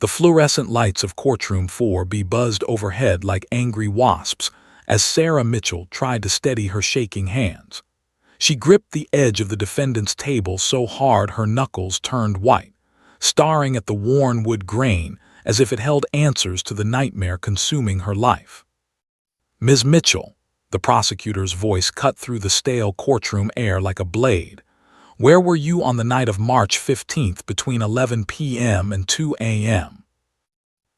The fluorescent lights of courtroom 4B buzzed overhead like angry wasps as Sarah Mitchell tried to steady her shaking hands. She gripped the edge of the defendant's table so hard her knuckles turned white, staring at the worn wood grain as if it held answers to the nightmare consuming her life. "Ms. Mitchell," the prosecutor's voice cut through the stale courtroom air like a blade, "where were you on the night of March 15th between 11 p.m. and 2 a.m.?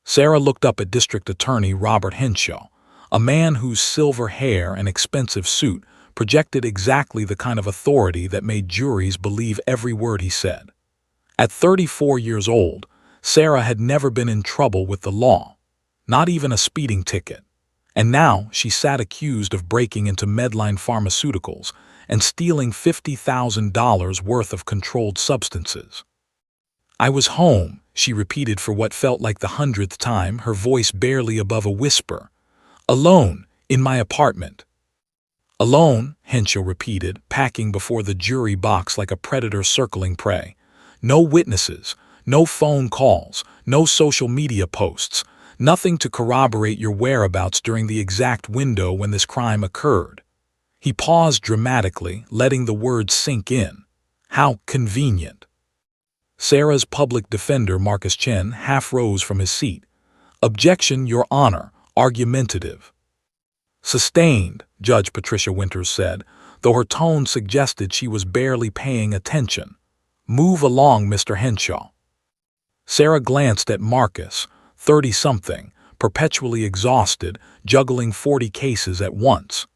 Sarah looked up at District Attorney Robert Henshaw, a man whose silver hair and expensive suit projected exactly the kind of authority that made juries believe every word he said. At 34 years old, Sarah had never been in trouble with the law, not even a speeding ticket. And now she sat accused of breaking into Medline Pharmaceuticals and stealing $50,000 worth of controlled substances. "I was home," she repeated for what felt like the 100th time, her voice barely above a whisper. "Alone, in my apartment." "Alone," Henshaw repeated, packing before the jury box like a predator circling prey. "No witnesses, no phone calls, no social media posts, nothing to corroborate your whereabouts during the exact window when this crime occurred." He paused dramatically, letting the words sink in. How convenient. Sarah's public defender, Marcus Chen, half rose from his seat. "Objection, Your Honor, argumentative." "Sustained," Judge Patricia Winters said, though her tone suggested she was barely paying attention. "Move along, Mr. Henshaw." Sarah glanced at Marcus, 30-something, perpetually exhausted, juggling 40 cases at once.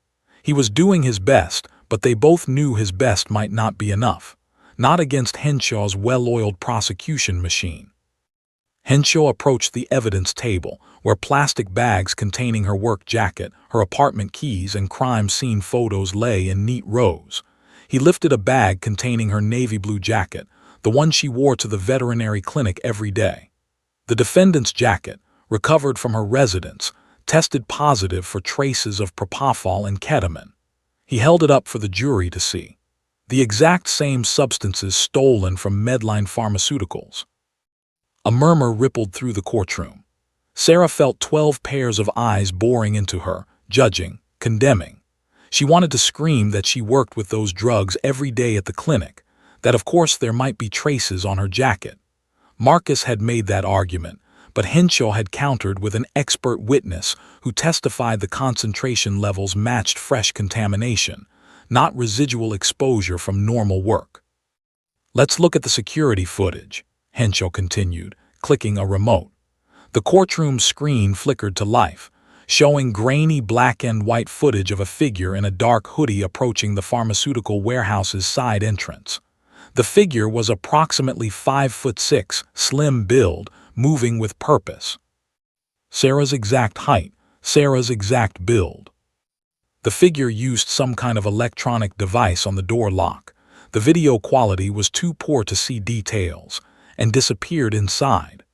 He was doing his best, but they both knew his best might not be enough. Not against Henshaw's well-oiled prosecution machine. Henshaw approached the evidence table, where plastic bags containing her work jacket, her apartment keys, and crime scene photos lay in neat rows. He lifted a bag containing her navy blue jacket, the one she wore to the veterinary clinic every day. The defendant's jacket, recovered from her residence, tested positive for traces of propofol and ketamine. He held it up for the jury to see. The exact same substances stolen from Medline Pharmaceuticals. A murmur rippled through the courtroom. Sarah felt 12 pairs of eyes boring into her, judging, condemning. She wanted to scream that she worked with those drugs every day at the clinic, that of course there might be traces on her jacket. Marcus had made that argument, but Henshaw had countered with an expert witness who testified the concentration levels matched fresh contamination, not residual exposure from normal work. "Let's look at the security footage," Henshaw continued, clicking a remote. The courtroom screen flickered to life, showing grainy black and white footage of a figure in a dark hoodie approaching the pharmaceutical warehouse's side entrance. The figure was approximately 5'6", slim build, moving with purpose. Sarah's exact height, Sarah's exact build. The figure used some kind of electronic device on the door lock. The video quality was too poor to see details, and disappeared inside.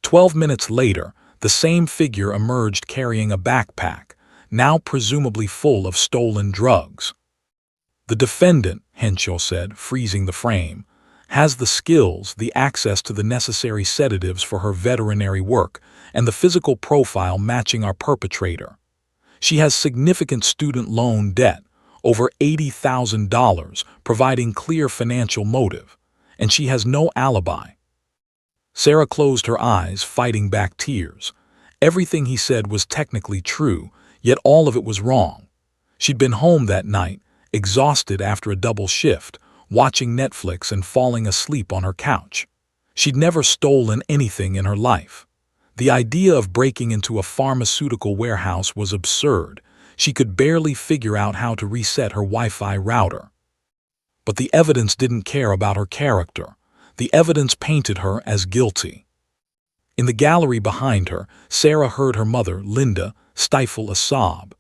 12 minutes later, the same figure emerged carrying a backpack, now presumably full of stolen drugs. "The defendant," Henshaw said, freezing the frame, "has the skills, the access to the necessary sedatives for her veterinary work, and the physical profile matching our perpetrator. She has significant student loan debt, over $80,000, providing clear financial motive, and she has no alibi." Sarah closed her eyes, fighting back tears. Everything he said was technically true, yet all of it was wrong. She'd been home that night, exhausted after a double shift, watching Netflix and falling asleep on her couch. She'd never stolen anything in her life. The idea of breaking into a pharmaceutical warehouse was absurd. She could barely figure out how to reset her Wi-Fi router. But the evidence didn't care about her character. The evidence painted her as guilty. In the gallery behind her, Sarah heard her mother, Linda, stifle a sob.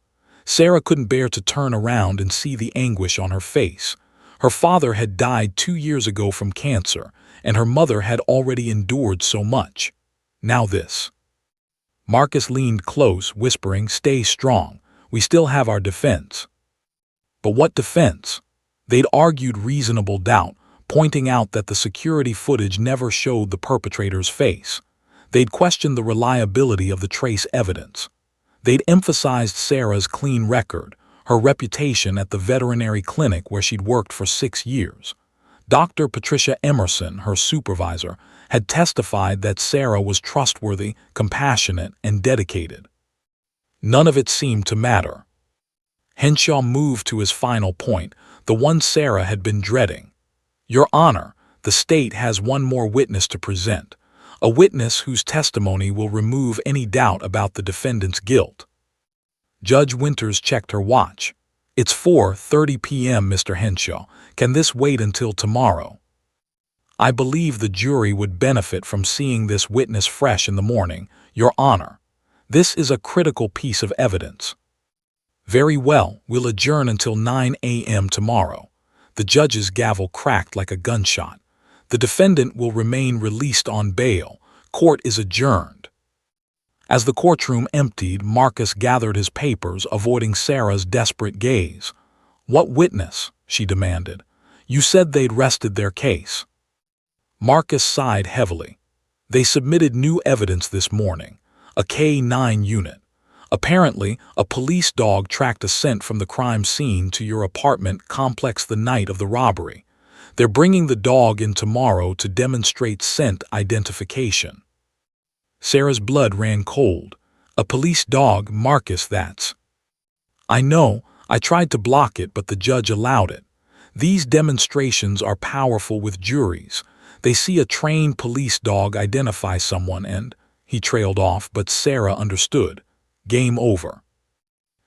Sarah couldn't bear to turn around and see the anguish on her face. Her father had died 2 years ago from cancer, and her mother had already endured so much. Now this. Marcus leaned close, whispering, "Stay strong. We still have our defense." But what defense? They'd argued reasonable doubt, pointing out that the security footage never showed the perpetrator's face. They'd questioned the reliability of the trace evidence. They'd emphasized Sarah's clean record, her reputation at the veterinary clinic where she'd worked for 6 years. Dr. Patricia Emerson, her supervisor, had testified that Sarah was trustworthy, compassionate, and dedicated. None of it seemed to matter. Henshaw moved to his final point, the one Sarah had been dreading. "Your Honor, the state has one more witness to present, a witness whose testimony will remove any doubt about the defendant's guilt." Judge Winters checked her watch. "It's 4:30 p.m., Mr. Henshaw. Can this wait until tomorrow?" "I believe the jury would benefit from seeing this witness fresh in the morning, Your Honor. This is a critical piece of evidence." "Very well, we'll adjourn until 9 a.m. tomorrow." The judge's gavel cracked like a gunshot. "The defendant will remain released on bail. Court is adjourned." As the courtroom emptied, Marcus gathered his papers, avoiding Sarah's desperate gaze. "What witness?" she demanded. "You said they'd rested their case." Marcus sighed heavily. "They submitted new evidence this morning, a K-9 unit. Apparently, a police dog tracked a scent from the crime scene to your apartment complex the night of the robbery. They're bringing the dog in tomorrow to demonstrate scent identification." Sarah's blood ran cold. "A police dog, Marcus, that's—" "I know. I tried to block it, but the judge allowed it. These demonstrations are powerful with juries. They see a trained police dog identify someone and—" He trailed off, but Sarah understood. Game over.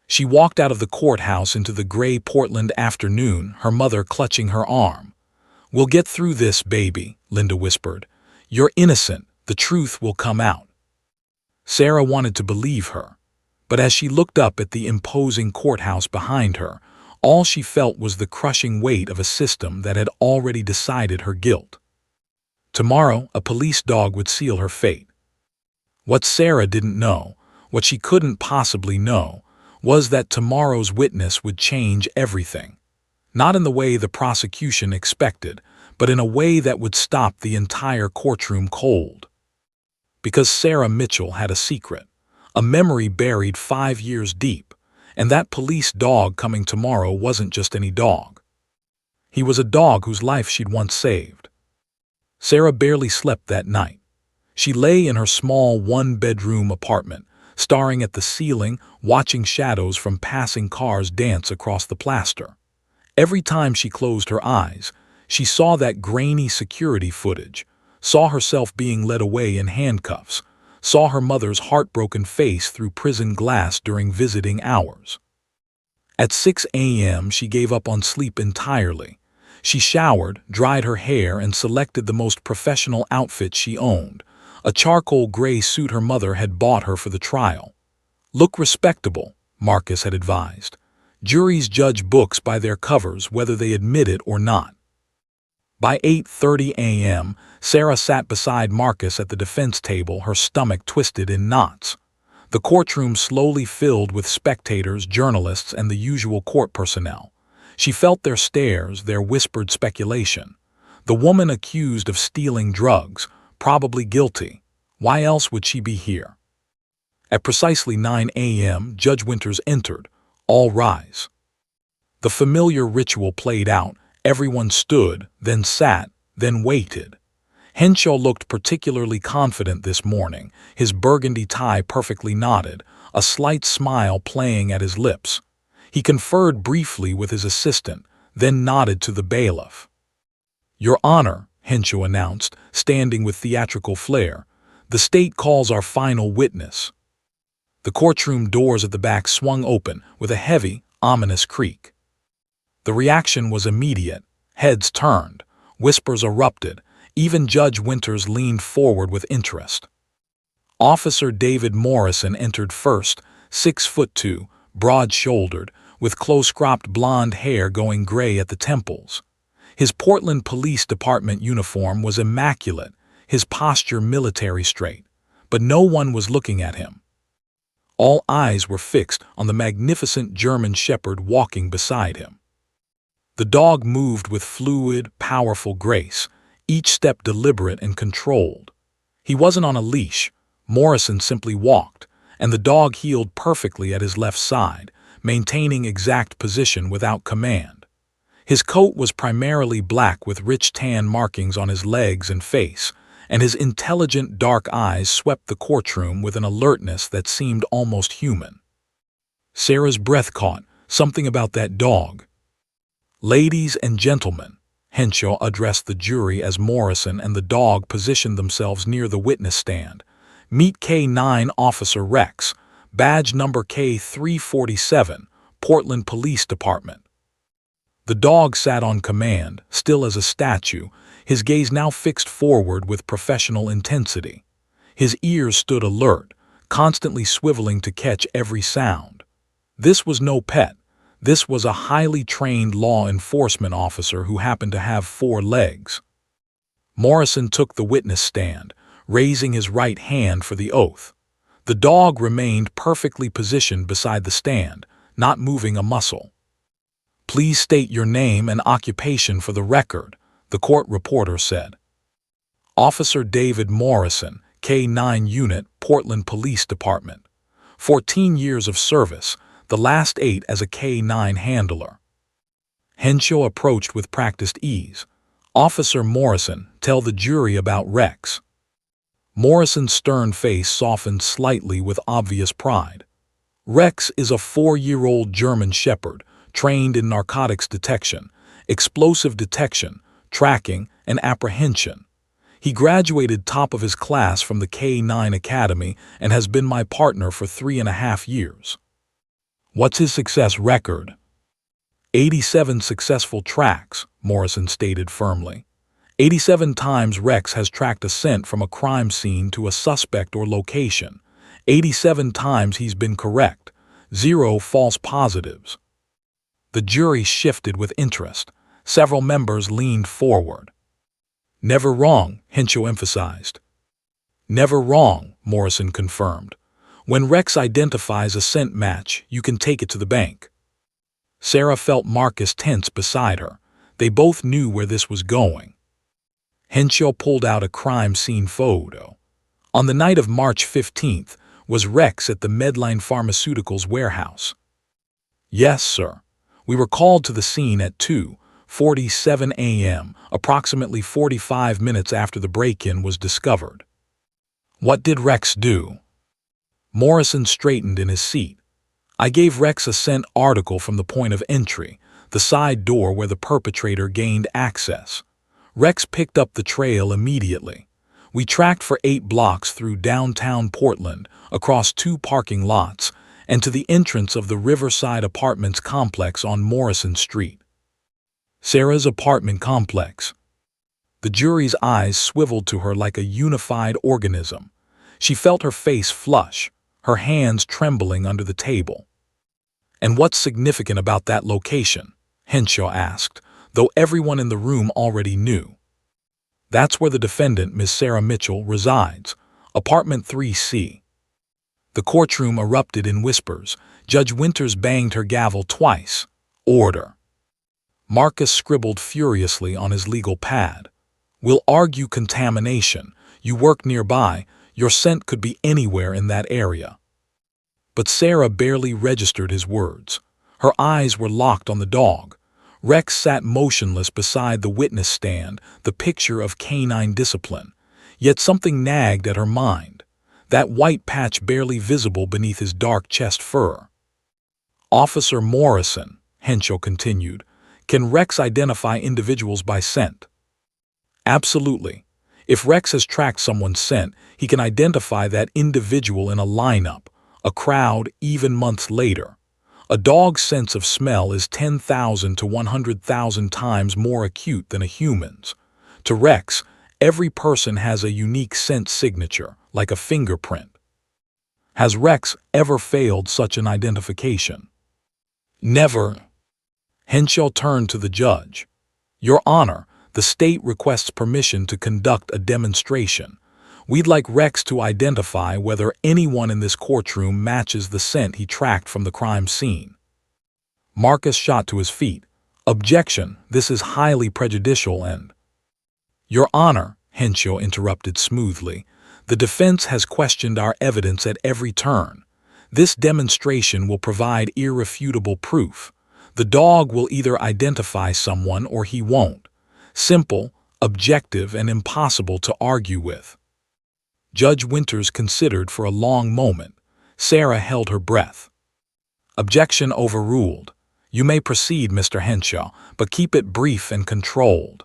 She walked out of the courthouse into the gray Portland afternoon, her mother clutching her arm. "We'll get through this, baby," Linda whispered. "You're innocent. The truth will come out." Sarah wanted to believe her, but as she looked up at the imposing courthouse behind her, all she felt was the crushing weight of a system that had already decided her guilt. Tomorrow, a police dog would seal her fate. What Sarah didn't know, what she couldn't possibly know, was that tomorrow's witness would change everything. Not in the way the prosecution expected, but in a way that would stop the entire courtroom cold. Because Sarah Mitchell had a secret, a memory buried 5 years deep, and that police dog coming tomorrow wasn't just any dog. He was a dog whose life she'd once saved. Sarah barely slept that night. She lay in her small one-bedroom apartment, staring at the ceiling, watching shadows from passing cars dance across the plaster. Every time she closed her eyes, she saw that grainy security footage, saw herself being led away in handcuffs, saw her mother's heartbroken face through prison glass during visiting hours. At 6 a.m., she gave up on sleep entirely. She showered, dried her hair, and selected the most professional outfit she owned, a charcoal gray suit her mother had bought her for the trial. "Look respectable," Marcus had advised. "Juries judge books by their covers whether they admit it or not." By 8:30 a.m., Sarah sat beside Marcus at the defense table, her stomach twisted in knots. The courtroom slowly filled with spectators, journalists, and the usual court personnel. She felt their stares, their whispered speculation. The woman accused of stealing drugs, probably guilty. Why else would she be here? At precisely 9 a.m., Judge Winters entered. All rise. The familiar ritual played out. Everyone stood, then sat, then waited. Henshaw looked particularly confident this morning, his burgundy tie perfectly knotted, a slight smile playing at his lips. He conferred briefly with his assistant, then nodded to the bailiff. "Your Honor," Henshaw announced, standing with theatrical flair, "the state calls our final witness." The courtroom doors at the back swung open with a heavy, ominous creak. The reaction was immediate. Heads turned, whispers erupted, even Judge Winters leaned forward with interest. Officer David Morrison entered first, 6'2", broad-shouldered, with close-cropped blonde hair going gray at the temples. His Portland Police Department uniform was immaculate, his posture military straight, but no one was looking at him. All eyes were fixed on the magnificent German Shepherd walking beside him. The dog moved with fluid, powerful grace, each step deliberate and controlled. He wasn't on a leash, Morrison simply walked, and the dog heeled perfectly at his left side, maintaining exact position without command. His coat was primarily black with rich tan markings on his legs and face, and his intelligent dark eyes swept the courtroom with an alertness that seemed almost human. Sarah's breath caught. Something about that dog. "Ladies and gentlemen," Henshaw addressed the jury as Morrison and the dog positioned themselves near the witness stand. "Meet K9 Officer Rex, badge number K347, Portland Police Department." The dog sat on command, still as a statue, his gaze now fixed forward with professional intensity. His ears stood alert, constantly swiveling to catch every sound. This was no pet. This was a highly trained law enforcement officer who happened to have 4 legs. Morrison took the witness stand, raising his right hand for the oath. The dog remained perfectly positioned beside the stand, not moving a muscle. "Please state your name and occupation for the record," the court reporter said. "Officer David Morrison, K9 Unit, Portland Police Department. 14 years of service, the last 8 as a K9 handler." Henshaw approached with practiced ease. "Officer Morrison, tell the jury about Rex." Morrison's stern face softened slightly with obvious pride. "Rex is a 4-year-old German Shepherd, trained in narcotics detection, explosive detection, tracking, and apprehension. He graduated top of his class from the K9 Academy and has been my partner for 3.5 years. What's his success record?" 87 successful tracks, Morrison stated firmly. 87 times Rex has tracked a scent from a crime scene to a suspect or location. 87 times he's been correct. 0 false positives. The jury shifted with interest. Several members leaned forward. "Never wrong," Henshaw emphasized. "Never wrong," Morrison confirmed. "When Rex identifies a scent match, you can take it to the bank." Sarah felt Marcus tense beside her. They both knew where this was going. Henshaw pulled out a crime scene photo. On the night of March 15th, was Rex at the Medline Pharmaceuticals warehouse? "Yes, sir. We were called to the scene at 2:47 a.m., approximately 45 minutes after the break-in was discovered." "What did Rex do?" Morrison straightened in his seat. "I gave Rex a scent article from the point of entry, the side door where the perpetrator gained access. Rex picked up the trail immediately. We tracked for 8 blocks through downtown Portland, across 2 parking lots, and to the entrance of the Riverside Apartments complex on Morrison Street." Sarah's apartment complex. The jury's eyes swiveled to her like a unified organism. She felt her face flush, her hands trembling under the table. "And what's significant about that location?" Henshaw asked, though everyone in the room already knew. "That's where the defendant, Miss Sarah Mitchell, resides, apartment 3C. The courtroom erupted in whispers. Judge Winters banged her gavel twice. "Order." Marcus scribbled furiously on his legal pad. "We'll argue contamination. You work nearby. Your scent could be anywhere in that area." But Sarah barely registered his words. Her eyes were locked on the dog. Rex sat motionless beside the witness stand, the picture of canine discipline. Yet something nagged at her mind. That white patch barely visible beneath his dark chest fur. "Officer Morrison," Henshaw continued, "can Rex identify individuals by scent?" "Absolutely. If Rex has tracked someone's scent, he can identify that individual in a lineup, a crowd, even months later. A dog's sense of smell is 10,000 to 100,000 times more acute than a human's. To Rex, every person has a unique scent signature, like a fingerprint. Has Rex ever failed such an identification?" "Never." Henshaw turned to the judge. "Your Honor, the state requests permission to conduct a demonstration. We'd like Rex to identify whether anyone in this courtroom matches the scent he tracked from the crime scene." Marcus shot to his feet. "Objection, this is highly prejudicial and—" "Your Honor," Henshaw interrupted smoothly, The defense has questioned our evidence at every turn. This demonstration will provide irrefutable proof. The dog will either identify someone or he won't. Simple, objective, and impossible to argue with." Judge Winters considered for a long moment. Sarah held her breath. "Objection overruled. You may proceed, Mr. Henshaw, but keep it brief and controlled."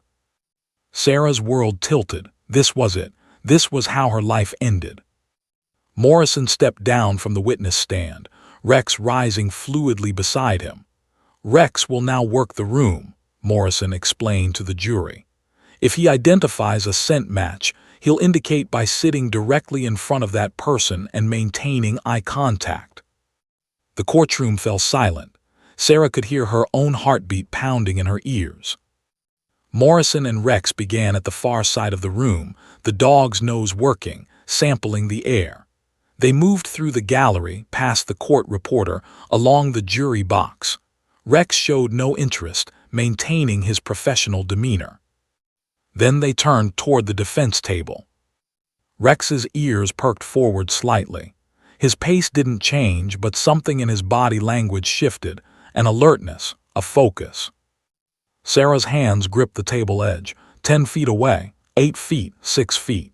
Sarah's world tilted. This was it. This was how her life ended. Morrison stepped down from the witness stand, Rex rising fluidly beside him. "Rex will now work the room," Morrison explained to the jury. "If he identifies a scent match, he'll indicate by sitting directly in front of that person and maintaining eye contact." The courtroom fell silent. Sarah could hear her own heartbeat pounding in her ears. Morrison and Rex began at the far side of the room, the dog's nose working, sampling the air. They moved through the gallery, past the court reporter, along the jury box. Rex showed no interest, maintaining his professional demeanor. Then they turned toward the defense table. Rex's ears perked forward slightly. His pace didn't change, but something in his body language shifted, an alertness, a focus. Sarah's hands gripped the table edge, 10 feet away, 8 feet, 6 feet.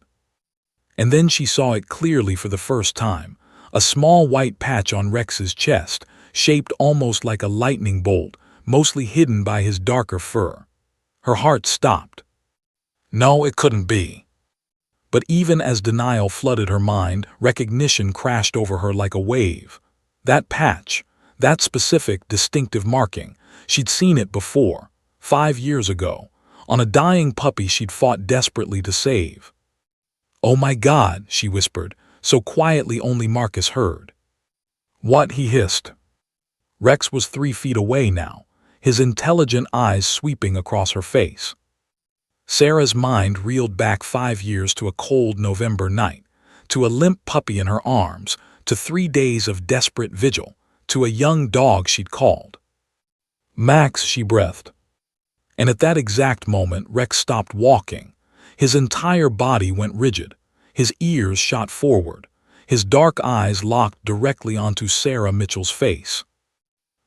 And then she saw it clearly for the first time, a small white patch on Rex's chest, shaped almost like a lightning bolt, mostly hidden by his darker fur. Her heart stopped. No, it couldn't be. But even as denial flooded her mind, recognition crashed over her like a wave. That patch, that specific, distinctive marking, she'd seen it before. 5 years ago, on a dying puppy she'd fought desperately to save. "Oh my God," she whispered, so quietly only Marcus heard. "What?" he hissed. Rex was 3 feet away now, his intelligent eyes sweeping across her face. Sarah's mind reeled back 5 years to a cold November night, to a limp puppy in her arms, to 3 days of desperate vigil, to a young dog she'd called. "Max," she breathed. And at that exact moment, Rex stopped walking. His entire body went rigid. His ears shot forward. His dark eyes locked directly onto Sarah Mitchell's face.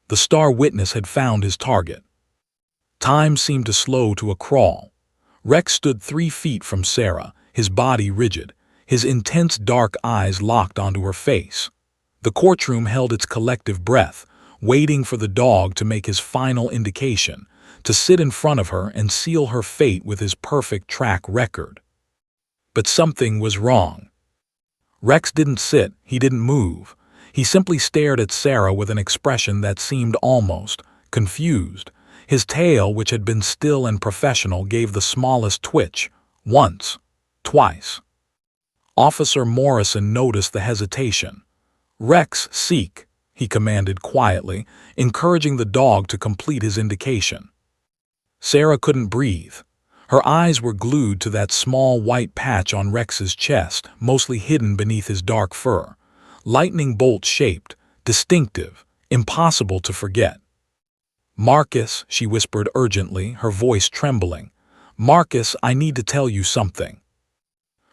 The star witness had found his target. Time seemed to slow to a crawl. Rex stood 3 feet from Sarah, his body rigid, his intense dark eyes locked onto her face. The courtroom held its collective breath, waiting for the dog to make his final indication, to sit in front of her and seal her fate with his perfect track record. But something was wrong. Rex didn't sit, he didn't move. He simply stared at Sarah with an expression that seemed almost confused. His tail, which had been still and professional, gave the smallest twitch. Once. Twice. Officer Morrison noticed the hesitation. "Rex, seek," he commanded quietly, encouraging the dog to complete his indication. Sarah couldn't breathe. Her eyes were glued to that small white patch on Rex's chest, mostly hidden beneath his dark fur. Lightning bolt-shaped, distinctive, impossible to forget. "Marcus," she whispered urgently, her voice trembling. "Marcus, I need to tell you something."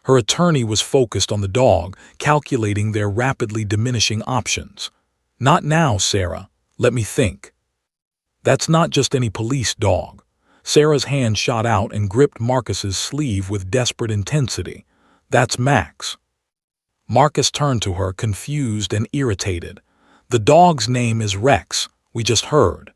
Her attorney was focused on the dog, calculating their rapidly diminishing options. "Not now, Sarah. Let me think." "That's not just any police dog." Sarah's hand shot out and gripped Marcus's sleeve with desperate intensity. "That's Max." Marcus turned to her, confused and irritated. "The dog's name is Rex. We just heard."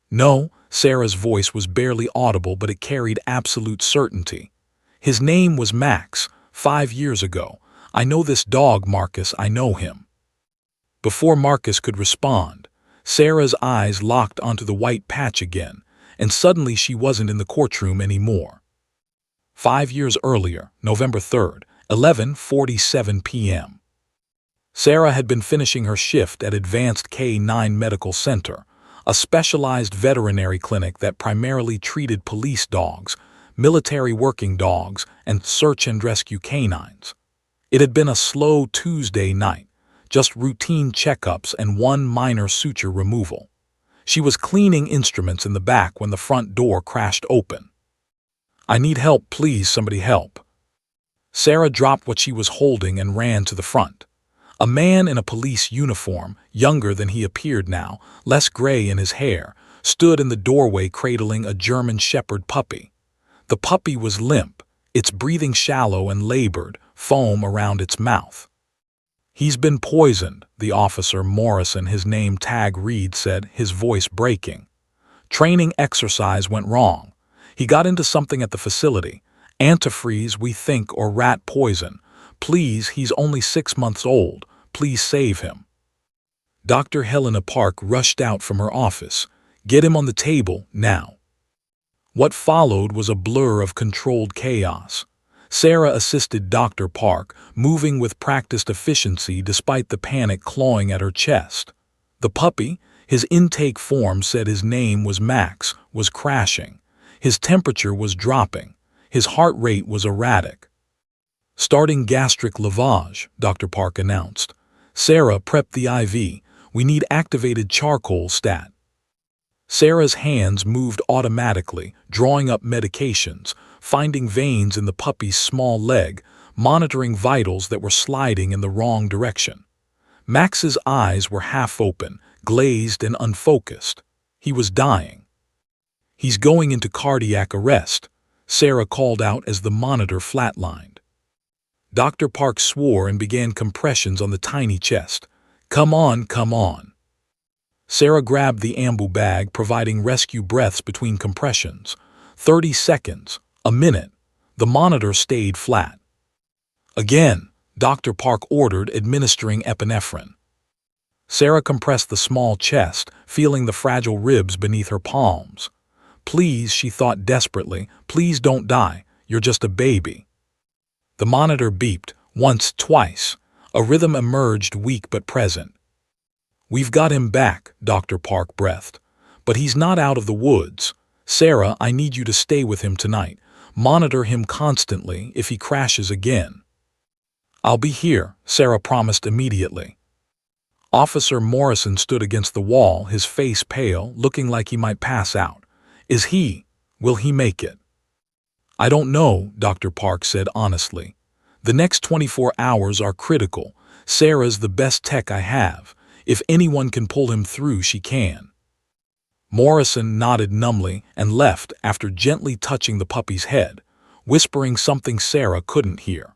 "No," Sarah's voice was barely audible, but it carried absolute certainty. "His name was Max, 5 years ago. I know this dog, Marcus, I know him." Before Marcus could respond, Sarah's eyes locked onto the white patch again, and suddenly she wasn't in the courtroom anymore. 5 years earlier, November 3rd, 11:47 p.m. Sarah had been finishing her shift at Advanced K9 Medical Center, a specialized veterinary clinic that primarily treated police dogs, military working dogs, and search and rescue canines. It had been a slow Tuesday night, just routine checkups and one minor suture removal. She was cleaning instruments in the back when the front door crashed open. "I need help, please, somebody help." Sarah dropped what she was holding and ran to the front. A man in a police uniform, younger than he appeared now, less gray in his hair, stood in the doorway cradling a German Shepherd puppy. The puppy was limp, its breathing shallow and labored, foam around its mouth. "He's been poisoned," the officer Morrison, his name Tag Reed, said, his voice breaking. "Training exercise went wrong. He got into something at the facility. Antifreeze, we think, or rat poison. Please, he's only 6 months old. Please save him." Dr. Helena Park rushed out from her office. "Get him on the table, now." What followed was a blur of controlled chaos. Sarah assisted Dr. Park, moving with practiced efficiency despite the panic clawing at her chest. The puppy, his intake form said his name was Max, was crashing. His temperature was dropping. His heart rate was erratic. "Starting gastric lavage," Dr. Park announced. "Sarah, prep the IV. We need activated charcoal stat." Sarah's hands moved automatically, drawing up medications, finding veins in the puppy's small leg, monitoring vitals that were sliding in the wrong direction. Max's eyes were half open, glazed and unfocused. He was dying. "He's going into cardiac arrest," Sarah called out as the monitor flatlined. Dr. Park swore and began compressions on the tiny chest. "Come on, come on." Sarah grabbed the ambu bag, providing rescue breaths between compressions. 30 seconds, a minute. The monitor stayed flat. "Again," Dr. Park ordered, administering epinephrine. Sarah compressed the small chest, feeling the fragile ribs beneath her palms. "Please," she thought desperately, "please don't die. You're just a baby." The monitor beeped, once, twice. A rhythm emerged, weak but present. "We've got him back," Dr. Park breathed. "But he's not out of the woods. Sarah, I need you to stay with him tonight. Monitor him constantly if he crashes again." "I'll be here," Sarah promised immediately. Officer Morrison stood against the wall, his face pale, looking like he might pass out. Will he make it?" "I don't know," Dr. Park said honestly. "The next 24 hours are critical. Sarah's the best tech I have. If anyone can pull him through, she can." Morrison nodded numbly and left after gently touching the puppy's head, whispering something Sarah couldn't hear.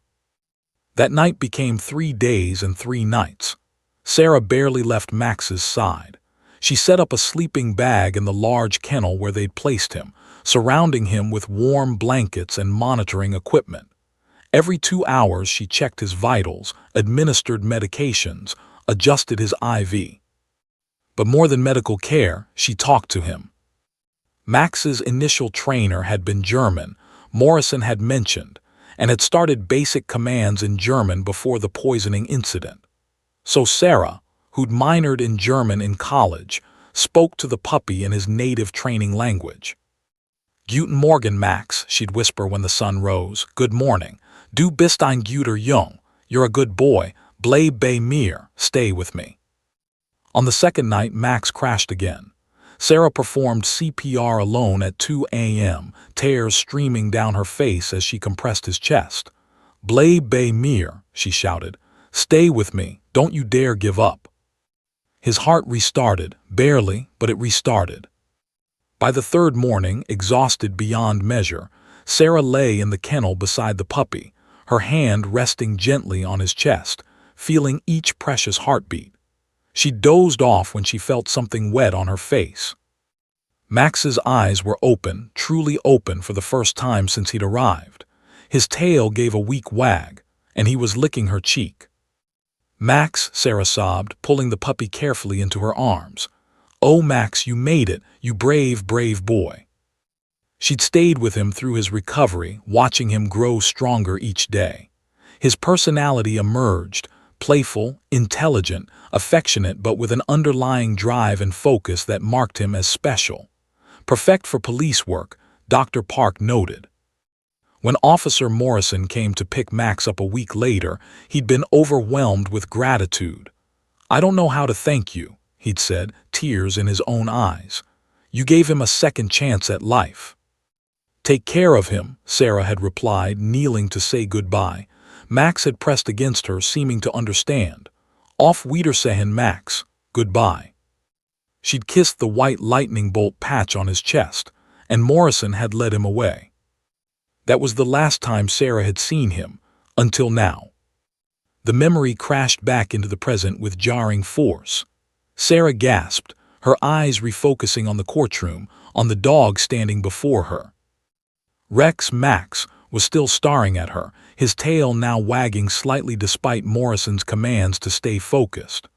That night became 3 days and 3 nights. Sarah barely left Max's side. She set up a sleeping bag in the large kennel where they'd placed him, surrounding him with warm blankets and monitoring equipment. Every 2 hours she checked his vitals, administered medications, adjusted his IV. But more than medical care, she talked to him. Max's initial trainer had been German, Morrison had mentioned, and had started basic commands in German before the poisoning incident. So Sarah, who'd minored in German in college, spoke to the puppy in his native training language. "Guten Morgen, Max," she'd whisper when the sun rose. "Good morning. Du bist ein guter Jung. You're a good boy. Bleib bei mir. Stay with me." On the second night, Max crashed again. Sarah performed CPR alone at 2 a.m., tears streaming down her face as she compressed his chest. "Bleib bei mir," she shouted. "Stay with me. Don't you dare give up." His heart restarted, barely, but it restarted. By the third morning, exhausted beyond measure, Sarah lay in the kennel beside the puppy, her hand resting gently on his chest, feeling each precious heartbeat. She dozed off when she felt something wet on her face. Max's eyes were open, truly open for the first time since he'd arrived. His tail gave a weak wag, and he was licking her cheek. "Max," Sarah sobbed, pulling the puppy carefully into her arms. "Oh, Max, you made it, you brave, brave boy." She'd stayed with him through his recovery, watching him grow stronger each day. His personality emerged, playful, intelligent, affectionate, but with an underlying drive and focus that marked him as special. Perfect for police work, Dr. Park noted. When Officer Morrison came to pick Max up a week later, he'd been overwhelmed with gratitude. "I don't know how to thank you," he'd said, tears in his own eyes. "You gave him a second chance at life." Take care of him, Sarah had replied, kneeling to say goodbye. Max had pressed against her, seeming to understand. Auf Wiedersehen, Max. Goodbye. She'd kissed the white lightning bolt patch on his chest, and Morrison had led him away. That was the last time Sarah had seen him, until now. The memory crashed back into the present with jarring force. Sarah gasped, her eyes refocusing on the courtroom, on the dog standing before her. Rex Max was still staring at her, his tail now wagging slightly despite Morrison's commands to stay focused.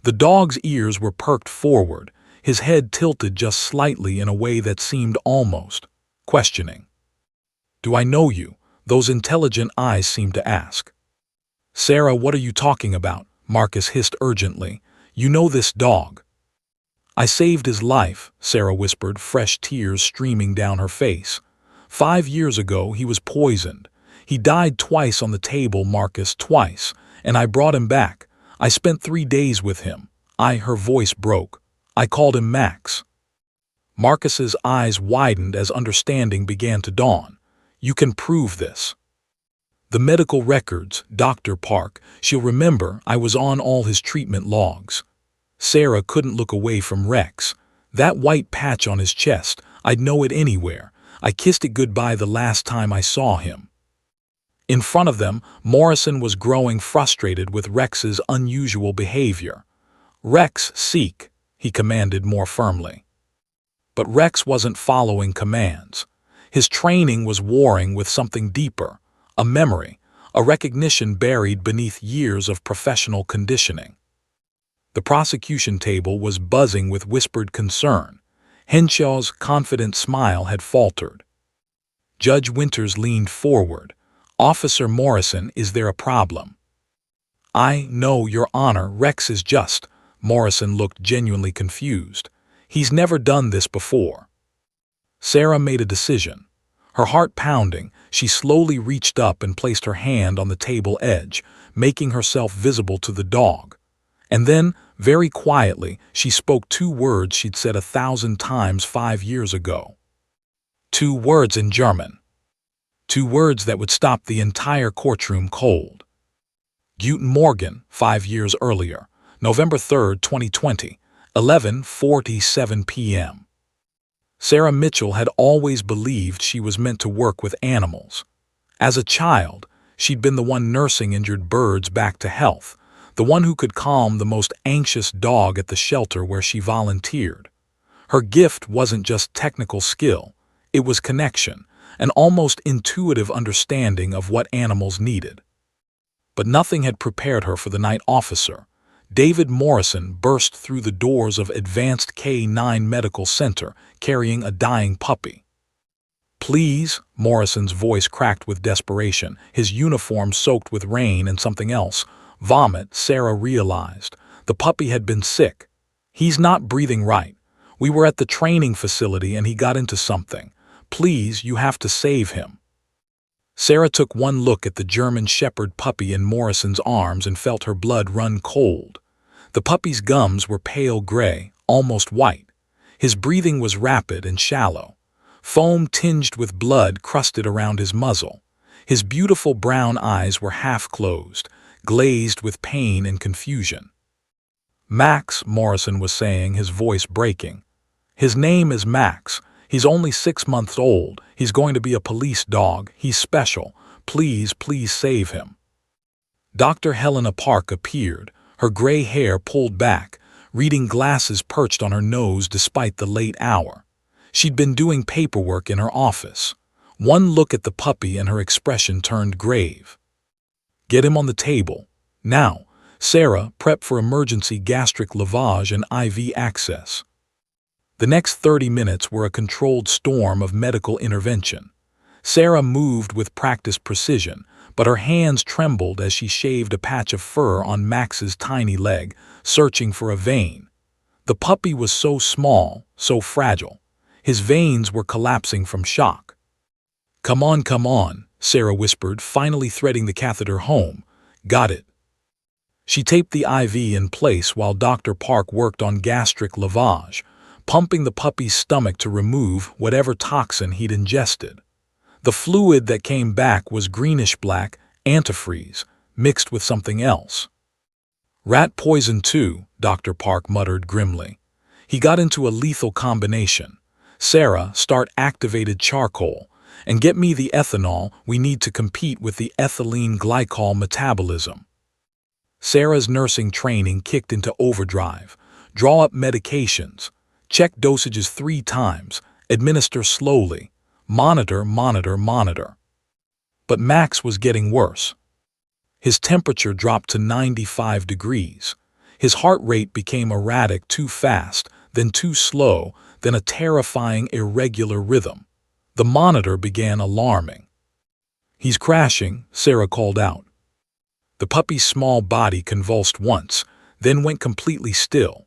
The dog's ears were perked forward, his head tilted just slightly in a way that seemed almost questioning. "Do I know you?" those intelligent eyes seemed to ask. "Sarah, what are you talking about?" Marcus hissed urgently. "You know this dog." "I saved his life," Sarah whispered, fresh tears streaming down her face. "5 years ago he was poisoned. He died twice on the table, Marcus, twice, and I brought him back. I spent 3 days with him. Her voice broke. I called him Max." Marcus's eyes widened as understanding began to dawn. "You can prove this." "The medical records, Dr. Park. She'll remember I was on all his treatment logs." Sarah couldn't look away from Rex. That white patch on his chest, I'd know it anywhere. I kissed it goodbye the last time I saw him. In front of them, Morrison was growing frustrated with Rex's unusual behavior. "Rex, seek," he commanded more firmly. But Rex wasn't following commands. His training was warring with something deeper, a memory, a recognition buried beneath years of professional conditioning. The prosecution table was buzzing with whispered concern. Henshaw's confident smile had faltered. Judge Winters leaned forward. "Officer Morrison, is there a problem?" "I know, Your Honor, Rex is just—" Morrison looked genuinely confused. "He's never done this before." Sarah made a decision. Her heart pounding, she slowly reached up and placed her hand on the table edge, making herself visible to the dog. And then, very quietly, she spoke 2 words she'd said 1,000 times 5 years ago. 2 words in German. 2 words that would stop the entire courtroom cold. Guten Morgen, 5 years earlier, November 3, 2020, 11:47 p.m. Sarah Mitchell had always believed she was meant to work with animals. As a child, she'd been the one nursing injured birds back to health, the one who could calm the most anxious dog at the shelter where she volunteered. Her gift wasn't just technical skill, it was connection, an almost intuitive understanding of what animals needed. But nothing had prepared her for the night officer. David Morrison burst through the doors of Advanced K9 Medical Center carrying a dying puppy. "Please," Morrison's voice cracked with desperation, his uniform soaked with rain and something else. Vomit, Sarah realized. The puppy had been sick. "He's not breathing right. We were at the training facility and he got into something. Please, you have to save him." Sarah took one look at the German Shepherd puppy in Morrison's arms and felt her blood run cold. The puppy's gums were pale gray, almost white. His breathing was rapid and shallow. Foam tinged with blood crusted around his muzzle. His beautiful brown eyes were half closed, glazed with pain and confusion. "Max," Morrison was saying, his voice breaking. "His name is Max. He's only 6 months old. He's going to be a police dog. He's special. Please, please save him." Dr. Helena Park appeared, her gray hair pulled back, reading glasses perched on her nose despite the late hour. She'd been doing paperwork in her office. One look at the puppy and her expression turned grave. "Get him on the table. Now." Sarah, prep for emergency gastric lavage and IV access. The next 30 minutes were a controlled storm of medical intervention. Sarah moved with practiced precision, but her hands trembled as she shaved a patch of fur on Max's tiny leg, searching for a vein. The puppy was so small, so fragile. His veins were collapsing from shock. Come on," Sarah whispered, finally threading the catheter home. "Got it." She taped the IV in place while Dr. Park worked on gastric lavage, pumping the puppy's stomach to remove whatever toxin he'd ingested. The fluid that came back was greenish-black antifreeze mixed with something else. Rat poison too, Dr. Park muttered grimly. He got into a lethal combination. Sarah, start activated charcoal, and get me the ethanol we need to compete with the ethylene glycol metabolism. Sarah's nursing training kicked into overdrive. Draw up medications. Check dosages 3 times. Administer slowly. Monitor, monitor, monitor. But Max was getting worse. His temperature dropped to 95 degrees. His heart rate became erratic, too fast, then too slow, then a terrifying irregular rhythm. The monitor began alarming. "He's crashing," Sarah called out. The puppy's small body convulsed once, then went completely still.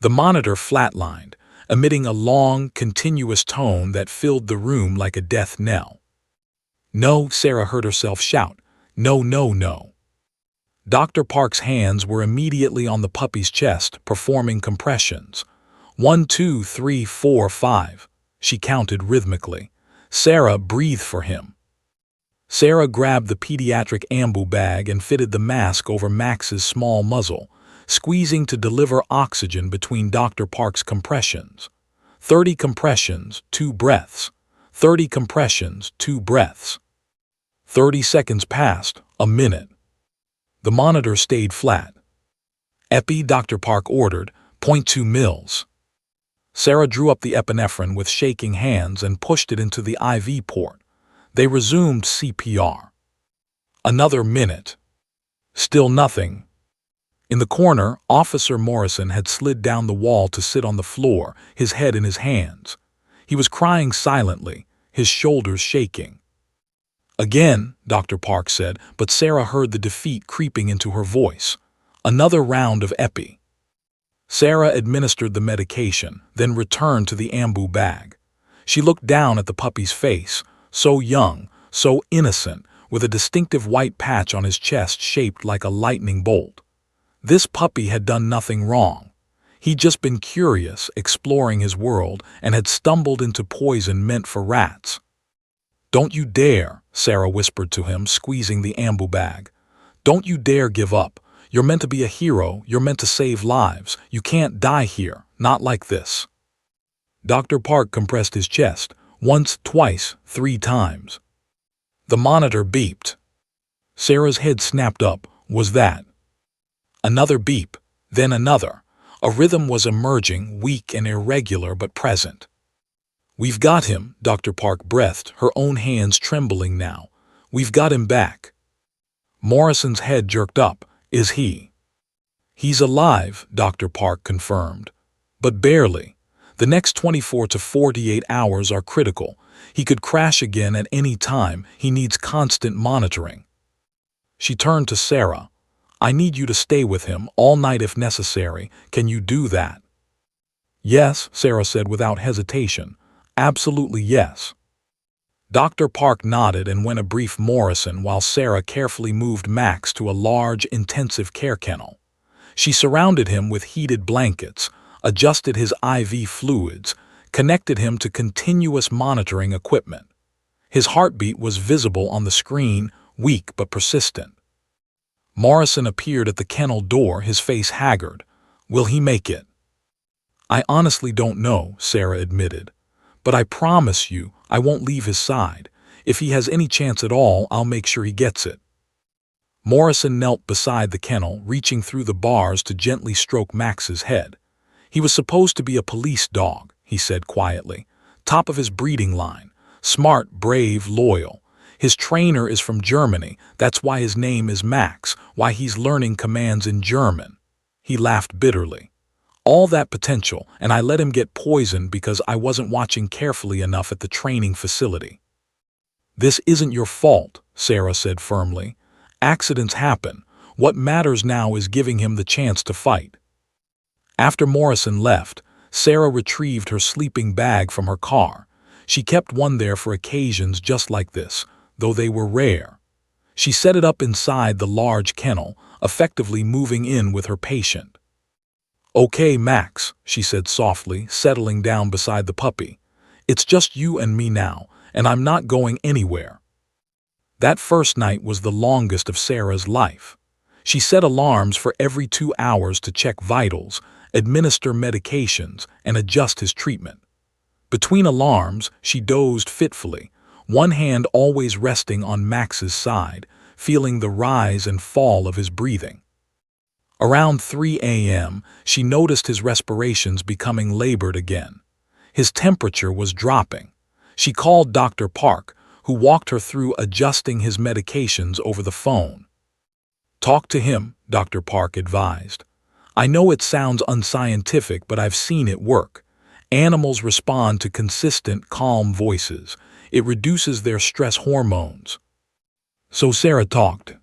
The monitor flatlined, emitting a long, continuous tone that filled the room like a death knell. "No," Sarah heard herself shout. "No, no, no." Dr. Park's hands were immediately on the puppy's chest, performing compressions. 1, 2, 3, 4, 5. She counted rhythmically. "Sarah, breathe for him." Sarah grabbed the pediatric ambu bag and fitted the mask over Max's small muzzle, squeezing to deliver oxygen between Dr. Park's compressions. 30 compressions, 2 breaths. 30 compressions, 2 breaths. 30 seconds passed, a minute. The monitor stayed flat. "Epi," Dr. Park ordered, .2 mils. Sarah drew up the epinephrine with shaking hands and pushed it into the IV port. They resumed CPR. Another minute. Still nothing. In the corner, Officer Morrison had slid down the wall to sit on the floor, his head in his hands. He was crying silently, his shoulders shaking. "Again," Dr. Park said, but Sarah heard the defeat creeping into her voice. "Another round of epi." Sarah administered the medication, then returned to the ambu bag. She looked down at the puppy's face, so young, so innocent, with a distinctive white patch on his chest shaped like a lightning bolt. This puppy had done nothing wrong. He'd just been curious, exploring his world, and had stumbled into poison meant for rats. "Don't you dare," Sarah whispered to him, squeezing the ambu bag. "Don't you dare give up. You're meant to be a hero, you're meant to save lives. You can't die here, not like this." Dr. Park compressed his chest, once, twice, 3 times. The monitor beeped. Sarah's head snapped up. Was that? Another beep, then another. A rhythm was emerging, weak and irregular but present. "We've got him," Dr. Park breathed, her own hands trembling now. "We've got him back." Morrison's head jerked up. "Is he?" "He's alive," Dr. Park confirmed. "But barely. The next 24 to 48 hours are critical. He could crash again at any time. He needs constant monitoring." She turned to Sarah. "I need you to stay with him all night if necessary. Can you do that?" "Yes," Sarah said without hesitation. "Absolutely yes." Dr. Park nodded and went a brief Morrison while Sarah carefully moved Max to a large intensive care kennel. She surrounded him with heated blankets, adjusted his IV fluids, connected him to continuous monitoring equipment. His heartbeat was visible on the screen, weak but persistent. Morrison appeared at the kennel door, his face haggard. "Will he make it?" "I honestly don't know," Sarah admitted. "But I promise you, I won't leave his side. If he has any chance at all, I'll make sure he gets it." Morrison knelt beside the kennel, reaching through the bars to gently stroke Max's head. "He was supposed to be a police dog," he said quietly. "Top of his breeding line. Smart, brave, loyal. His trainer is from Germany. That's why his name is Max, why he's learning commands in German." He laughed bitterly. "All that potential, and I let him get poisoned because I wasn't watching carefully enough at the training facility." "This isn't your fault," Sarah said firmly. "Accidents happen. What matters now is giving him the chance to fight." After Morrison left, Sarah retrieved her sleeping bag from her car. She kept one there for occasions just like this, though they were rare. She set it up inside the large kennel, effectively moving in with her patient. "Okay, Max," she said softly, settling down beside the puppy. "It's just you and me now, and I'm not going anywhere. That first night was the longest of Sarah's life. She set alarms for every 2 hours to check vitals, administer medications, and adjust his treatment. Between alarms, she dozed fitfully, one hand always resting on Max's side, feeling the rise and fall of his breathing. Around 3 a.m., she noticed his respirations becoming labored again. His temperature was dropping. She called Dr. Park, who walked her through adjusting his medications over the phone. "Talk to him," Dr. Park advised. "I know it sounds unscientific, but I've seen it work. Animals respond to consistent, calm voices. It reduces their stress hormones." So Sarah talked.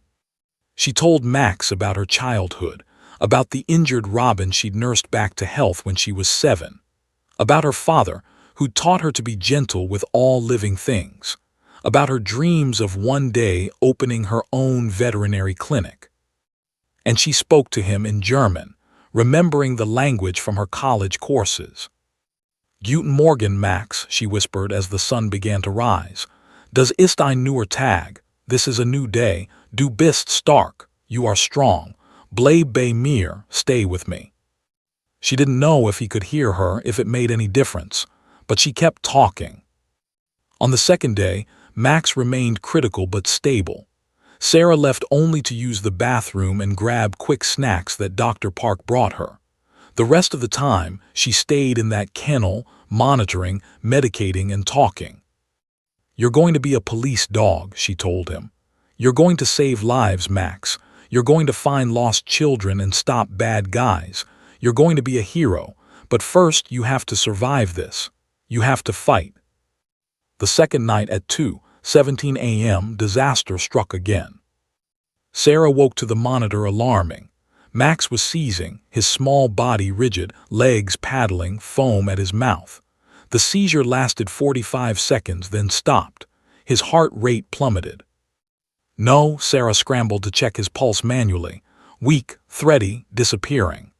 She told Max about her childhood, about the injured Robin she'd nursed back to health when she was 7, about her father, who taught her to be gentle with all living things, about her dreams of one day opening her own veterinary clinic. And she spoke to him in German, remembering the language from her college courses. "Guten Morgen, Max," she whispered as the sun began to rise. "Das ist ein neuer Tag. This is a new day. Du bist stark. You are strong. Bleib bei mir. Stay with me." She didn't know if he could hear her, if it made any difference, but she kept talking. On the second day, Max remained critical but stable. Sarah left only to use the bathroom and grab quick snacks that Dr. Park brought her. The rest of the time, she stayed in that kennel, monitoring, medicating, and talking. "You're going to be a police dog," she told him. "You're going to save lives, Max. You're going to find lost children and stop bad guys. You're going to be a hero. But first, you have to survive this. You have to fight." The second night at 2:17 a.m., disaster struck again. Sarah woke to the monitor alarming. Max was seizing, his small body rigid, legs paddling, foam at his mouth. The seizure lasted 45 seconds, then stopped. His heart rate plummeted. "No," Sarah scrambled to check his pulse manually. Weak, thready, disappearing.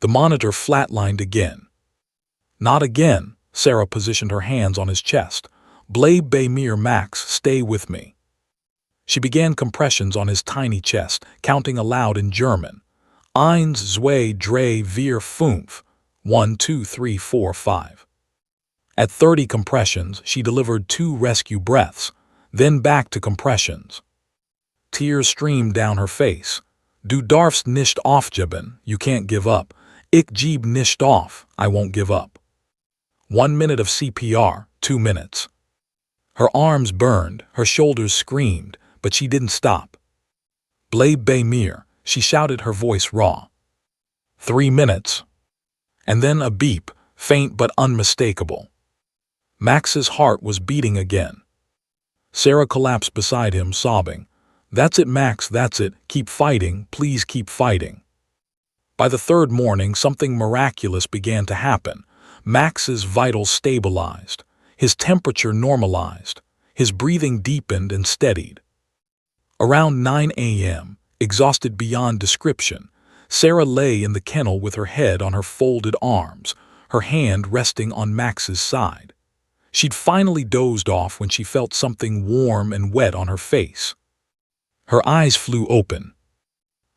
The monitor flatlined again. "Not again." Sarah positioned her hands on his chest. "Bleib bei mir, Max, stay with me." She began compressions on his tiny chest, counting aloud in German. 1, 2, 3, 4, 5. 1, 2, 3, 4, 5. At 30 compressions, she delivered 2 rescue breaths, then back to compressions. Tears streamed down her face. "Du darfst nicht aufgeben, you can't give up. Ich gebe nicht auf, I won't give up." 1 minute of CPR, 2 minutes. Her arms burned, her shoulders screamed, but she didn't stop. "Bleib bei mir," she shouted, her voice raw. 3 minutes. And then a beep, faint but unmistakable. Max's heart was beating again. Sarah collapsed beside him, sobbing. "That's it, Max, that's it. Keep fighting, please keep fighting." By the third morning, something miraculous began to happen. Max's vitals stabilized. His temperature normalized. His breathing deepened and steadied. Around 9 a.m., exhausted beyond description, Sarah lay in the kennel with her head on her folded arms, her hand resting on Max's side. She'd finally dozed off when she felt something warm and wet on her face. Her eyes flew open.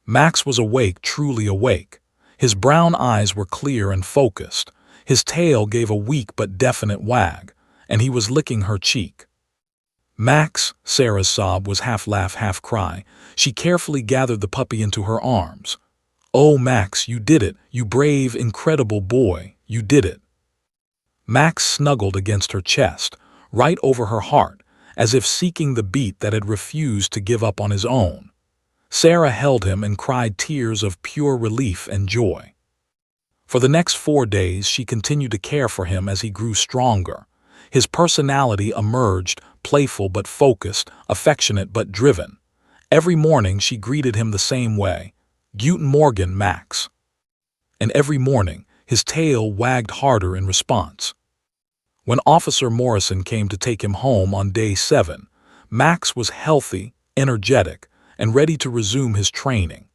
Max was awake, truly awake. His brown eyes were clear and focused. His tail gave a weak but definite wag, and he was licking her cheek. "Max," Sarah's sob was half laugh, half cry. She carefully gathered the puppy into her arms. "Oh, Max, you did it, you brave, incredible boy, you did it." Max snuggled against her chest, right over her heart, as if seeking the beat that had refused to give up on his own. Sarah held him and cried tears of pure relief and joy. For the next 4 days, she continued to care for him as he grew stronger. His personality emerged, playful but focused, affectionate but driven. Every morning she greeted him the same way, "Guten Morgen, Max." And every morning, his tail wagged harder in response. When Officer Morrison came to take him home on day 7, Max was healthy, energetic, and ready to resume his training.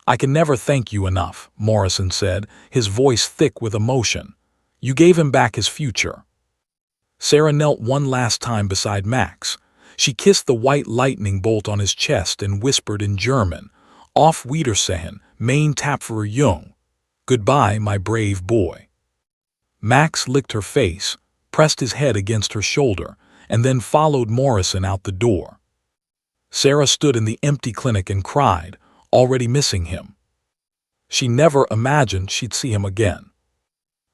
"I can never thank you enough," Morrison said, his voice thick with emotion. "You gave him back his future." Sarah knelt one last time beside Max. She kissed the white lightning bolt on his chest and whispered in German, Auf Wiedersehen, mein tapferer Jung. Goodbye, my brave boy. Max licked her face, pressed his head against her shoulder, and then followed Morrison out the door. Sarah stood in the empty clinic and cried, already missing him. She never imagined she'd see him again.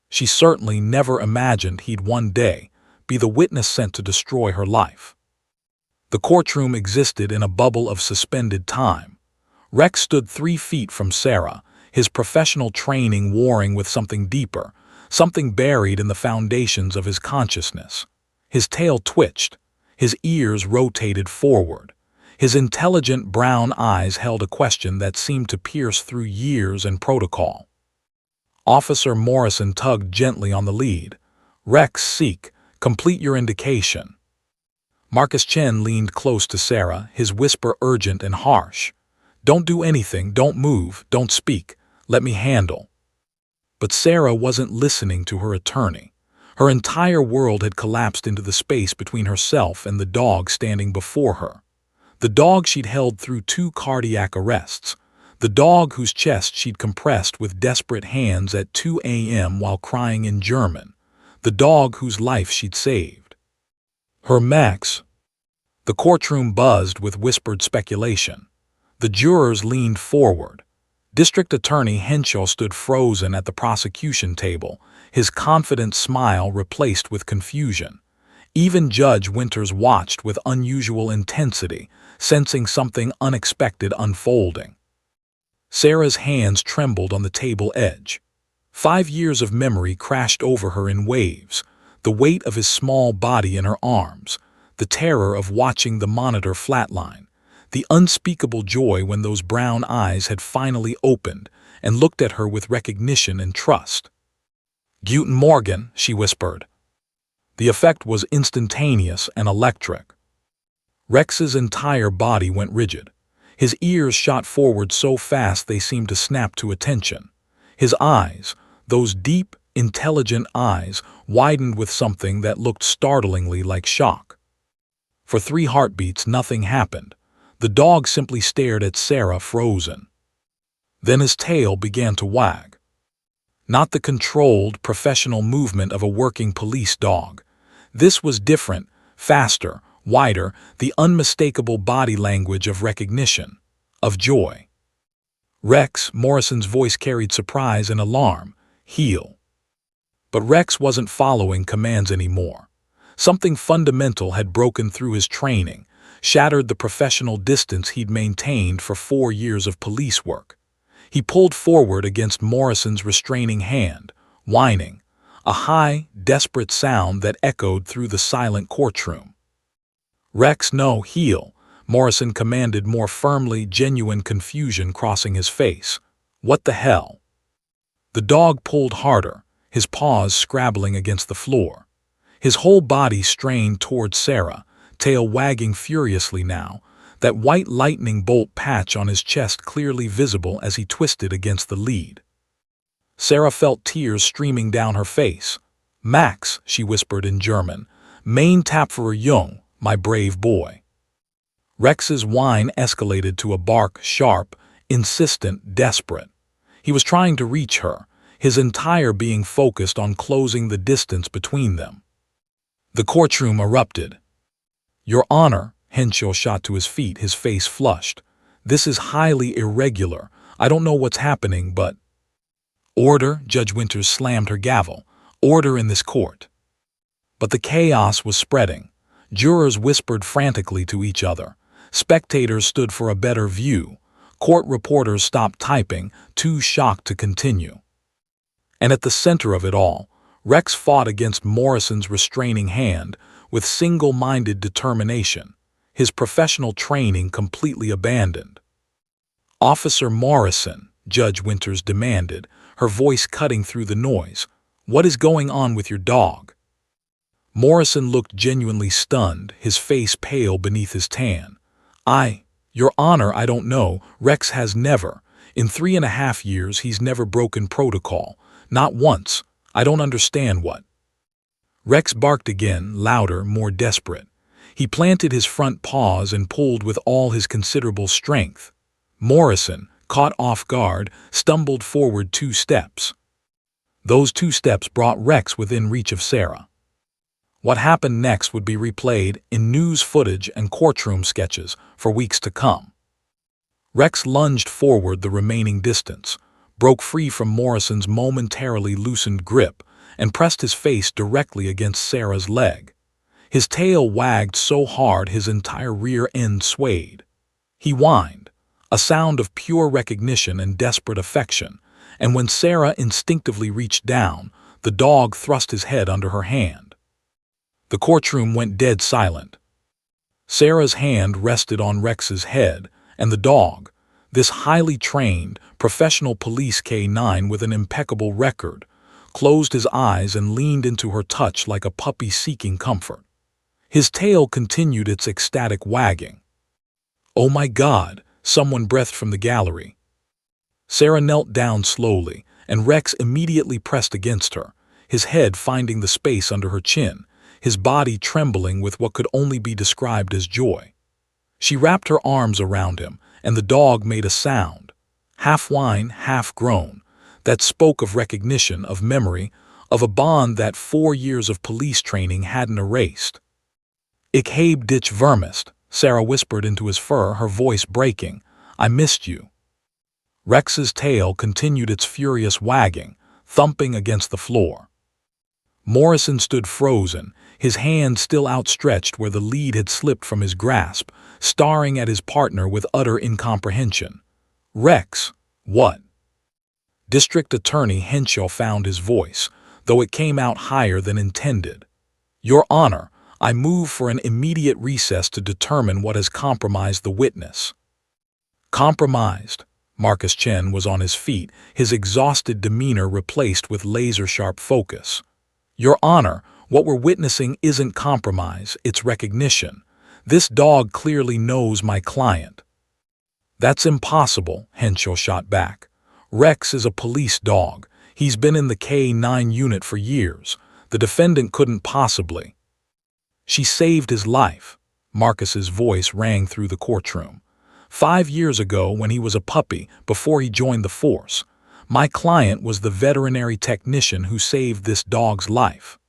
She certainly never imagined he'd one day be the witness sent to destroy her life. The courtroom existed in a bubble of suspended time. Rex stood 3 feet from Sarah, his professional training warring with something deeper, something buried in the foundations of his consciousness. His tail twitched, his ears rotated forward. His intelligent brown eyes held a question that seemed to pierce through years and protocol. Officer Morrison tugged gently on the lead. Rex, seek, complete your indication. Marcus Chen leaned close to Sarah, his whisper urgent and harsh. Don't do anything, don't move, don't speak, let me handle. But Sarah wasn't listening to her attorney. Her entire world had collapsed into the space between herself and the dog standing before her. The dog she'd held through 2 cardiac arrests. The dog whose chest she'd compressed with desperate hands at 2 a.m. while crying in German. The dog whose life she'd saved. Her Max. The courtroom buzzed with whispered speculation. The jurors leaned forward. District Attorney Henshaw stood frozen at the prosecution table, his confident smile replaced with confusion. Even Judge Winters watched with unusual intensity, sensing something unexpected unfolding. Sarah's hands trembled on the table edge. 5 years of memory crashed over her in waves, the weight of his small body in her arms, the terror of watching the monitor flatline, the unspeakable joy when those brown eyes had finally opened and looked at her with recognition and trust. Guten Morgen, she whispered. The effect was instantaneous and electric. Rex's entire body went rigid. His ears shot forward so fast they seemed to snap to attention. His eyes, those deep, intelligent eyes, widened with something that looked startlingly like shock. For 3 heartbeats, nothing happened. The dog simply stared at Sarah, frozen. Then his tail began to wag. Not the controlled, professional movement of a working police dog. This was different, faster, wider, the unmistakable body language of recognition, of joy. Rex, Morrison's voice carried surprise and alarm. Heel. But Rex wasn't following commands anymore. Something fundamental had broken through his training, shattered the professional distance he'd maintained for 4 years of police work. He pulled forward against Morrison's restraining hand, whining, a high, desperate sound that echoed through the silent courtroom. Rex, no, heel, Morrison commanded more firmly, genuine confusion crossing his face. What the hell? The dog pulled harder, his paws scrabbling against the floor. His whole body strained toward Sarah, tail wagging furiously now, that white lightning bolt patch on his chest clearly visible as he twisted against the lead. Sarah felt tears streaming down her face. Max, she whispered in German, mein tapferer Jung, my brave boy. Rex's whine escalated to a bark, sharp, insistent, desperate. He was trying to reach her, his entire being focused on closing the distance between them. The courtroom erupted. Your Honor, Henshaw shot to his feet, his face flushed. This is highly irregular. I don't know what's happening, but... Order, Judge Winters slammed her gavel. Order in this court. But the chaos was spreading. Jurors whispered frantically to each other. Spectators stood for a better view. Court reporters stopped typing, too shocked to continue. And at the center of it all, Rex fought against Morrison's restraining hand with single-minded determination, his professional training completely abandoned. Officer Morrison, Judge Winters demanded, her voice cutting through the noise. What is going on with your dog? Morrison looked genuinely stunned, his face pale beneath his tan. Your Honor, I don't know. Rex has never. In 3.5 years, he's never broken protocol. Not once. I don't understand what. Rex barked again, louder, more desperate. He planted his front paws and pulled with all his considerable strength. Morrison, caught off guard, stumbled forward 2 steps. Those 2 steps brought Rex within reach of Sarah. What happened next would be replayed in news footage and courtroom sketches for weeks to come. Rex lunged forward the remaining distance, broke free from Morrison's momentarily loosened grip, and pressed his face directly against Sarah's leg. His tail wagged so hard his entire rear end swayed. He whined, a sound of pure recognition and desperate affection, and when Sarah instinctively reached down, the dog thrust his head under her hand. The courtroom went dead silent. Sarah's hand rested on Rex's head, and the dog, this highly trained, professional police K9 with an impeccable record, closed his eyes and leaned into her touch like a puppy seeking comfort. His tail continued its ecstatic wagging. "Oh my God," someone breathed from the gallery. Sarah knelt down slowly, and Rex immediately pressed against her, his head finding the space under her chin, his body trembling with what could only be described as joy. She wrapped her arms around him, and the dog made a sound, half whine, half groan, that spoke of recognition, of memory, of a bond that 4 years of police training hadn't erased. "Ich habe dich vermisst," Sarah whispered into his fur, her voice breaking. "I missed you." Rex's tail continued its furious wagging, thumping against the floor. Morrison stood frozen, his hand still outstretched where the lead had slipped from his grasp, staring at his partner with utter incomprehension. "Rex, what?" District Attorney Henshaw found his voice, though it came out higher than intended. "Your Honor, I move for an immediate recess to determine what has compromised the witness." Compromised? Marcus Chen was on his feet, his exhausted demeanor replaced with laser-sharp focus. "Your Honor, what we're witnessing isn't compromise, it's recognition. This dog clearly knows my client." "That's impossible," Henshaw shot back. "Rex is a police dog. He's been in the K9 unit for years. The defendant couldn't possibly." "She saved his life." Marcus's voice rang through the courtroom. 5 years ago, when he was a puppy, before he joined the force, my client was the veterinary technician who saved this dog's life.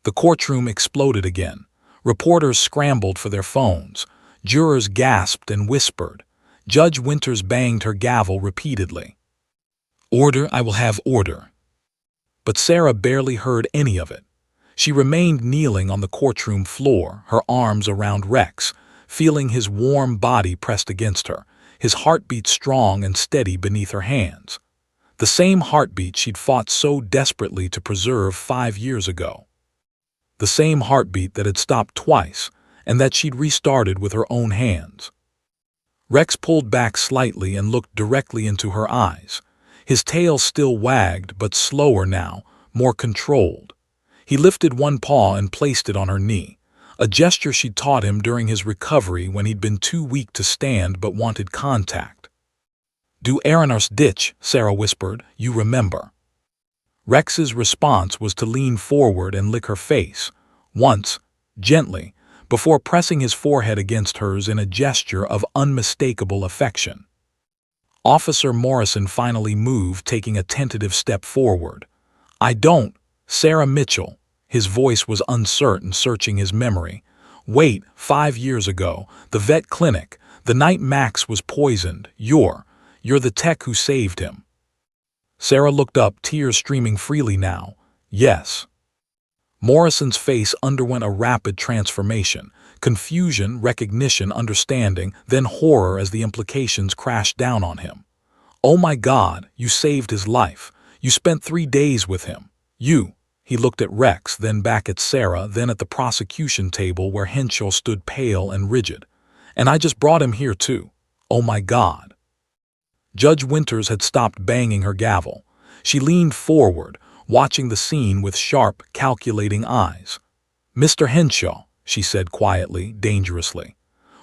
The courtroom exploded again. Reporters scrambled for their phones. Jurors gasped and whispered. Judge Winters banged her gavel repeatedly. "Order, I will have order." But Sarah barely heard any of it. She remained kneeling on the courtroom floor, her arms around Rex, feeling his warm body pressed against her, his heartbeat strong and steady beneath her hands. The same heartbeat she'd fought so desperately to preserve 5 years ago. The same heartbeat that had stopped twice, and that she'd restarted with her own hands. Rex pulled back slightly and looked directly into her eyes. His tail still wagged, but slower now, more controlled. He lifted one paw and placed it on her knee, a gesture she'd taught him during his recovery when he'd been too weak to stand but wanted contact. "Du erinnerst dich," Sarah whispered, "you remember." Rex's response was to lean forward and lick her face, once, gently, before pressing his forehead against hers in a gesture of unmistakable affection. Officer Morrison finally moved, taking a tentative step forward. "I don't, Sarah Mitchell." His voice was uncertain, searching his memory. "Wait, 5 years ago, the vet clinic, the night Max was poisoned, you're the tech who saved him." Sarah looked up, tears streaming freely now. "Yes." Morrison's face underwent a rapid transformation. Confusion, recognition, understanding, then horror as the implications crashed down on him. "Oh my God, you saved his life. You spent 3 days with him. He looked at Rex, then back at Sarah, then at the prosecution table where Henshaw stood pale and rigid. "And I just brought him here too. Oh my God." Judge Winters had stopped banging her gavel. She leaned forward, watching the scene with sharp, calculating eyes. "Mr. Henshaw," she said quietly, dangerously,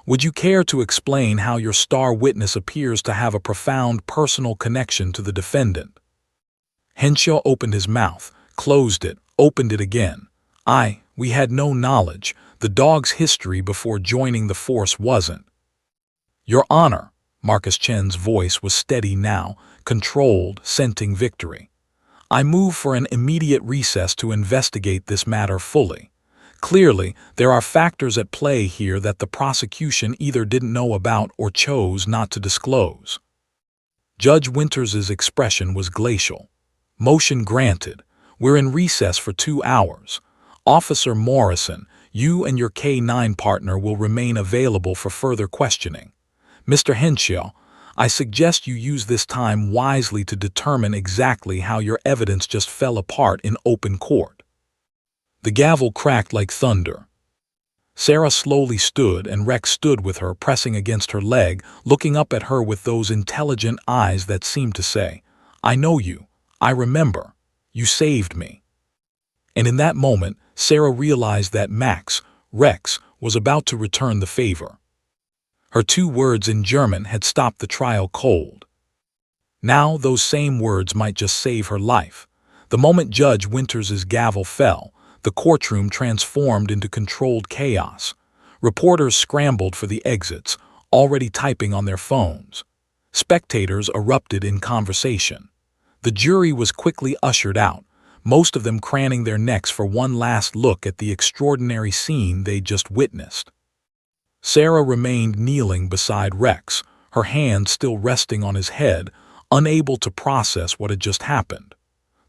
"would you care to explain how your star witness appears to have a profound personal connection to the defendant?" Henshaw opened his mouth, closed it, opened it again. We had no knowledge. The dog's history before joining the force wasn't. Your Honor, Marcus Chen's voice was steady now, controlled, scenting victory. I move for an immediate recess to investigate this matter fully. Clearly, there are factors at play here that the prosecution either didn't know about or chose not to disclose. Judge Winters's expression was glacial. Motion granted. We're in recess for 2 hours. Officer Morrison, you and your K-9 partner will remain available for further questioning. Mr. Henshaw, I suggest you use this time wisely to determine exactly how your evidence just fell apart in open court. The gavel cracked like thunder. Sarah slowly stood, and Rex stood with her, pressing against her leg, looking up at her with those intelligent eyes that seemed to say, I know you. I remember. You saved me. And in that moment, Sarah realized that Rex, was about to return the favor. Her 2 words in German had stopped the trial cold. Now those same words might just save her life. The moment Judge Winters's gavel fell, the courtroom transformed into controlled chaos. Reporters scrambled for the exits, already typing on their phones. Spectators erupted in conversation. The jury was quickly ushered out, most of them craning their necks for one last look at the extraordinary scene they'd just witnessed. Sarah remained kneeling beside Rex, her hand still resting on his head, unable to process what had just happened.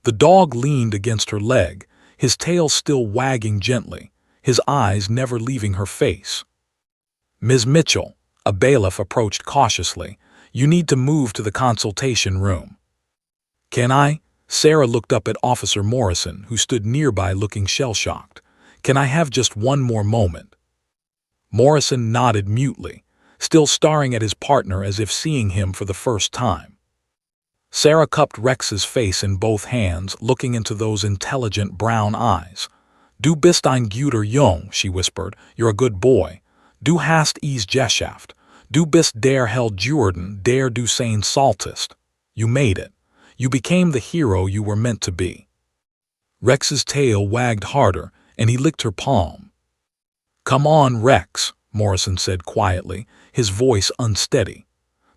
The dog leaned against her leg, his tail still wagging gently, his eyes never leaving her face. Ms. Mitchell, a bailiff approached cautiously, you need to move to the consultation room. Can I? Sarah looked up at Officer Morrison, who stood nearby looking shell-shocked. Can I have just one more moment? Morrison nodded mutely, still staring at his partner as if seeing him for the first time. Sarah cupped Rex's face in both hands, looking into those intelligent brown eyes. Du bist ein guter Jung, she whispered. You're a good boy. Du hast es geschafft. Du bist der Held Jordan, der du sein solltest. You made it. You became the hero you were meant to be. Rex's tail wagged harder, and he licked her palm. Come on, Rex, Morrison said quietly, his voice unsteady.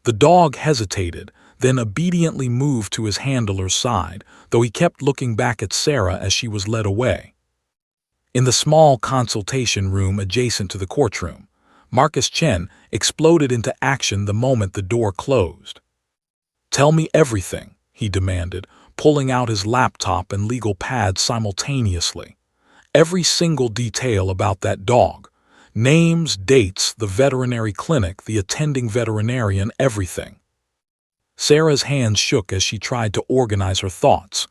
The dog hesitated, then obediently moved to his handler's side, though he kept looking back at Sarah as she was led away. In the small consultation room adjacent to the courtroom, Marcus Chen exploded into action the moment the door closed. Tell me everything, he demanded, pulling out his laptop and legal pad simultaneously. Every single detail about that dog. Names, dates, the veterinary clinic, the attending veterinarian, everything. Sarah's hands shook as she tried to organize her thoughts.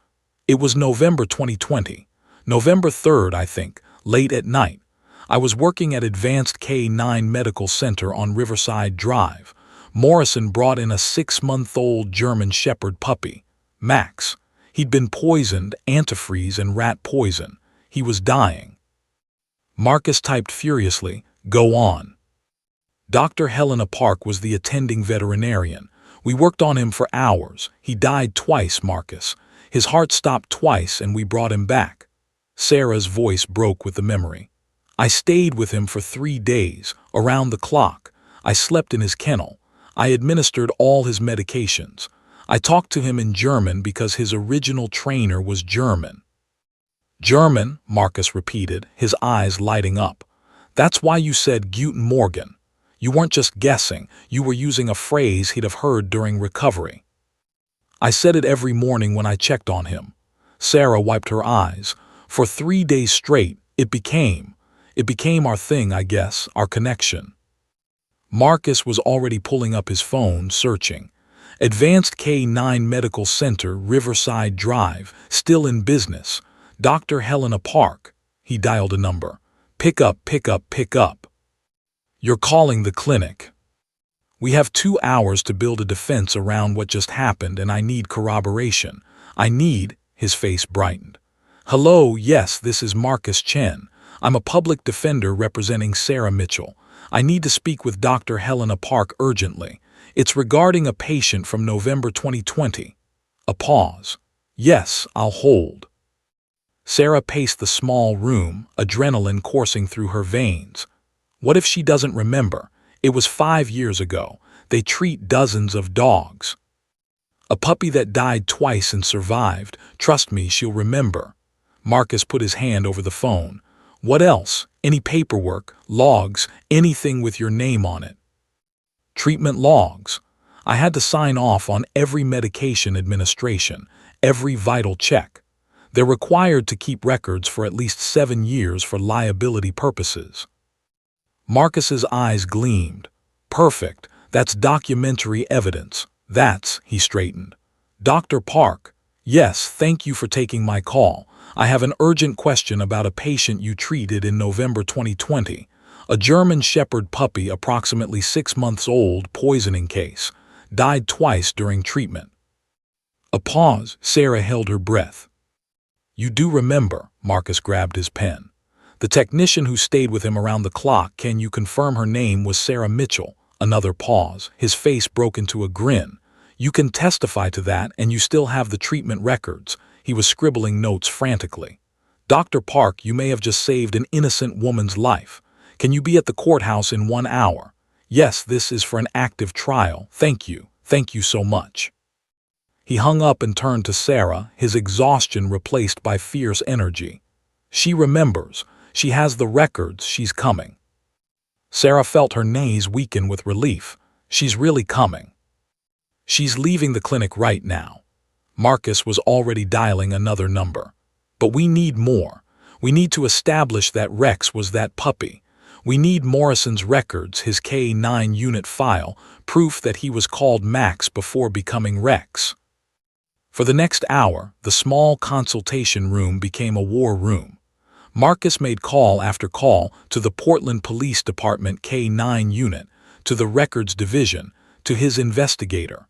It was November 2020. November 3rd, I think, late at night. I was working at Advanced K-9 Medical Center on Riverside Drive. Morrison brought in a 6-month-old German Shepherd puppy, Max. He'd been poisoned, antifreeze and rat poison. He was dying. Marcus typed furiously, Go on. Dr. Helena Park was the attending veterinarian. We worked on him for hours. He died twice, Marcus. His heart stopped twice and we brought him back. Sarah's voice broke with the memory. I stayed with him for 3 days, around the clock. I slept in his kennel. I administered all his medications. I talked to him in German because his original trainer was German. German, Marcus repeated, his eyes lighting up. That's why you said Guten Morgen. You weren't just guessing, you were using a phrase he'd have heard during recovery. I said it every morning when I checked on him. Sarah wiped her eyes. For 3 days straight, it became our thing, I guess, our connection. Marcus was already pulling up his phone, searching. Advanced K-9 Medical Center, Riverside Drive, still in business. Dr. Helena Park. He dialed a number. Pick up, pick up, pick up. You're calling the clinic. We have 2 hours to build a defense around what just happened and I need corroboration. His face brightened. Hello, yes, this is Marcus Chen. I'm a public defender representing Sarah Mitchell. I need to speak with Dr. Helena Park urgently. It's regarding a patient from November 2020. A pause. Yes, I'll hold. Sarah paced the small room, adrenaline coursing through her veins. What if she doesn't remember? It was 5 years ago. They treat dozens of dogs. A puppy that died twice and survived. Trust me, she'll remember. Marcus put his hand over the phone. What else? Any paperwork, logs, anything with your name on it. Treatment logs. I had to sign off on every medication administration, every vital check. They're required to keep records for at least 7 years for liability purposes. Marcus's eyes gleamed. Perfect. That's documentary evidence. He straightened. Dr. Park. Yes, thank you for taking my call. I have an urgent question about a patient you treated in November 2020. A German Shepherd puppy, approximately 6 months old, poisoning case. Died twice during treatment. A pause. Sarah held her breath. You do remember, Marcus grabbed his pen. The technician who stayed with him around the clock, can you confirm her name was Sarah Mitchell? Another pause. His face broke into a grin. You can testify to that, and you still have the treatment records. He was scribbling notes frantically. Dr. Park, you may have just saved an innocent woman's life. Can you be at the courthouse in 1 hour? Yes, this is for an active trial. Thank you. Thank you so much. He hung up and turned to Sarah, his exhaustion replaced by fierce energy. She remembers. She has the records. She's coming. Sarah felt her knees weaken with relief. She's really coming. She's leaving the clinic right now. Marcus was already dialing another number. But we need more. We need to establish that Rex was that puppy. We need Morrison's records, his K9 unit file, proof that he was called Max before becoming Rex. For the next hour, the small consultation room became a war room. Marcus made call after call to the Portland Police Department K9 unit, to the Records Division, to his investigator.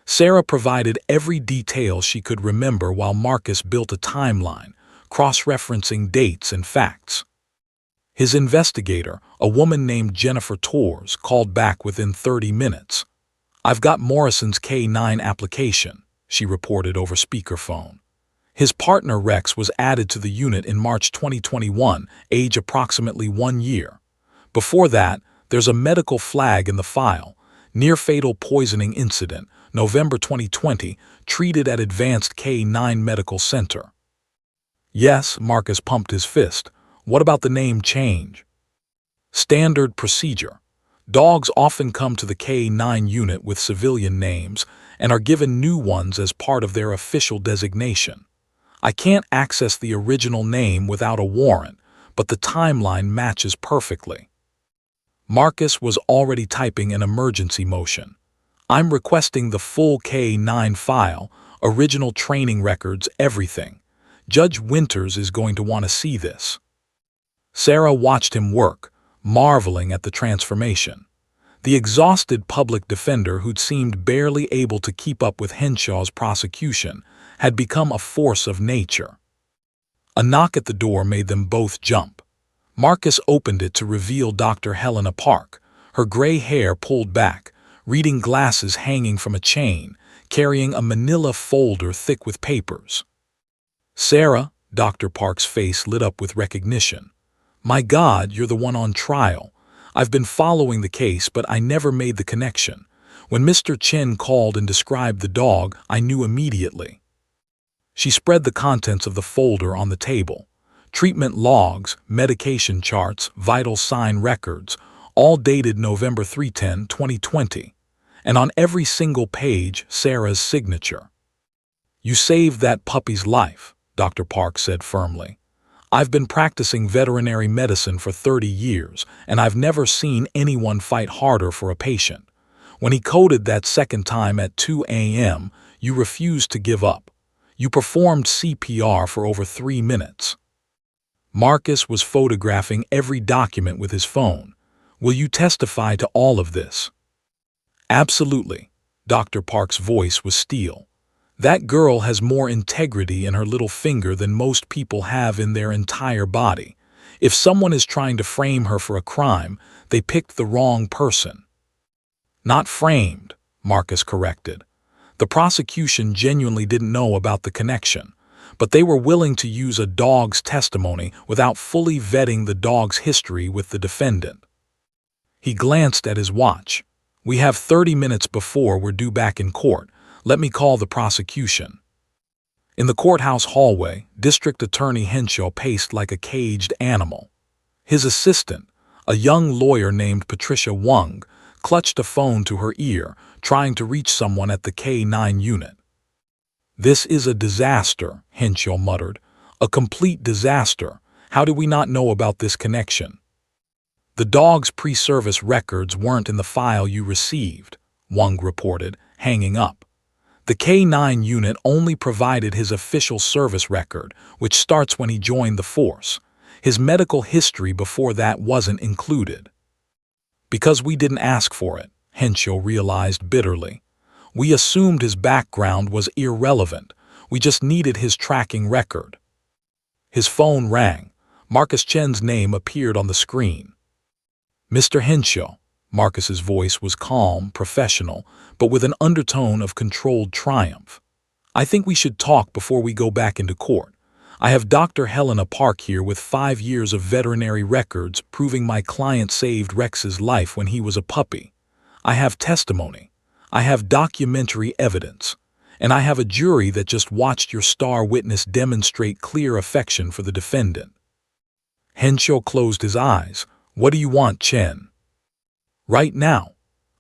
Sarah provided every detail she could remember while Marcus built a timeline, cross-referencing dates and facts. His investigator, a woman named Jennifer Torres, called back within 30 minutes. I've got Morrison's K9 application, she reported over speakerphone. His partner Rex was added to the unit in March 2021, age approximately 1 year. Before that, there's a medical flag in the file, near-fatal poisoning incident, November 2020, treated at Advanced K9 Medical Center. Yes, Marcus pumped his fist. What about the name change? Standard procedure. Dogs often come to the K9 unit with civilian names and are given new ones as part of their official designation. I can't access the original name without a warrant, but the timeline matches perfectly. Marcus was already typing an emergency motion. I'm requesting the full K9 file, original training records, everything. Judge Winters is going to want to see this. Sarah watched him work, marveling at the transformation. The exhausted public defender who'd seemed barely able to keep up with Henshaw's prosecution had become a force of nature. A knock at the door made them both jump. Marcus opened it to reveal Dr. Helena Park, her gray hair pulled back, reading glasses hanging from a chain, carrying a manila folder thick with papers. Sarah, Dr. Park's face lit up with recognition. My God, you're the one on trial. I've been following the case, but I never made the connection. When Mr. Chen called and described the dog, I knew immediately. She spread the contents of the folder on the table. Treatment logs, medication charts, vital sign records, all dated November 3/10, 2020. And on every single page, Sarah's signature. You saved that puppy's life, Dr. Park said firmly. I've been practicing veterinary medicine for 30 years, and I've never seen anyone fight harder for a patient. When he coded that second time at 2 a.m., you refused to give up. You performed CPR for over 3 minutes. Marcus was photographing every document with his phone. Will you testify to all of this? Absolutely. Dr. Park's voice was steel. That girl has more integrity in her little finger than most people have in their entire body. If someone is trying to frame her for a crime, they picked the wrong person. Not framed, Marcus corrected. The prosecution genuinely didn't know about the connection. but they were willing to use a dog's testimony without fully vetting the dog's history with the defendant. He glanced at his watch. "We have 30 minutes before we're due back in court. Let me call the prosecution." In the courthouse hallway, District Attorney Henshaw paced like a caged animal. His assistant, a young lawyer named Patricia Wung, clutched a phone to her ear, trying to reach someone at the K-9 unit. "This is a disaster," Henshaw muttered. "A complete disaster. How did we not know about this connection?" "The dog's pre-service records weren't in the file you received," Wung reported, hanging up. "The K-9 unit only provided his official service record, which starts when he joined the force. His medical history before that wasn't included." "Because we didn't ask for it," Henshaw realized bitterly. "We assumed his background was irrelevant. We just needed his tracking record." His phone rang. Marcus Chen's name appeared on the screen. "Mr. Henshaw." Marcus's voice was calm, professional, but with an undertone of controlled triumph. "I think we should talk before we go back into court. I have Dr. Helena Park here with 5 years of veterinary records proving my client saved Rex's life when he was a puppy. I have testimony. I have documentary evidence. And I have a jury that just watched your star witness demonstrate clear affection for the defendant." Henshaw closed his eyes. "What do you want, Chen?" "Right now,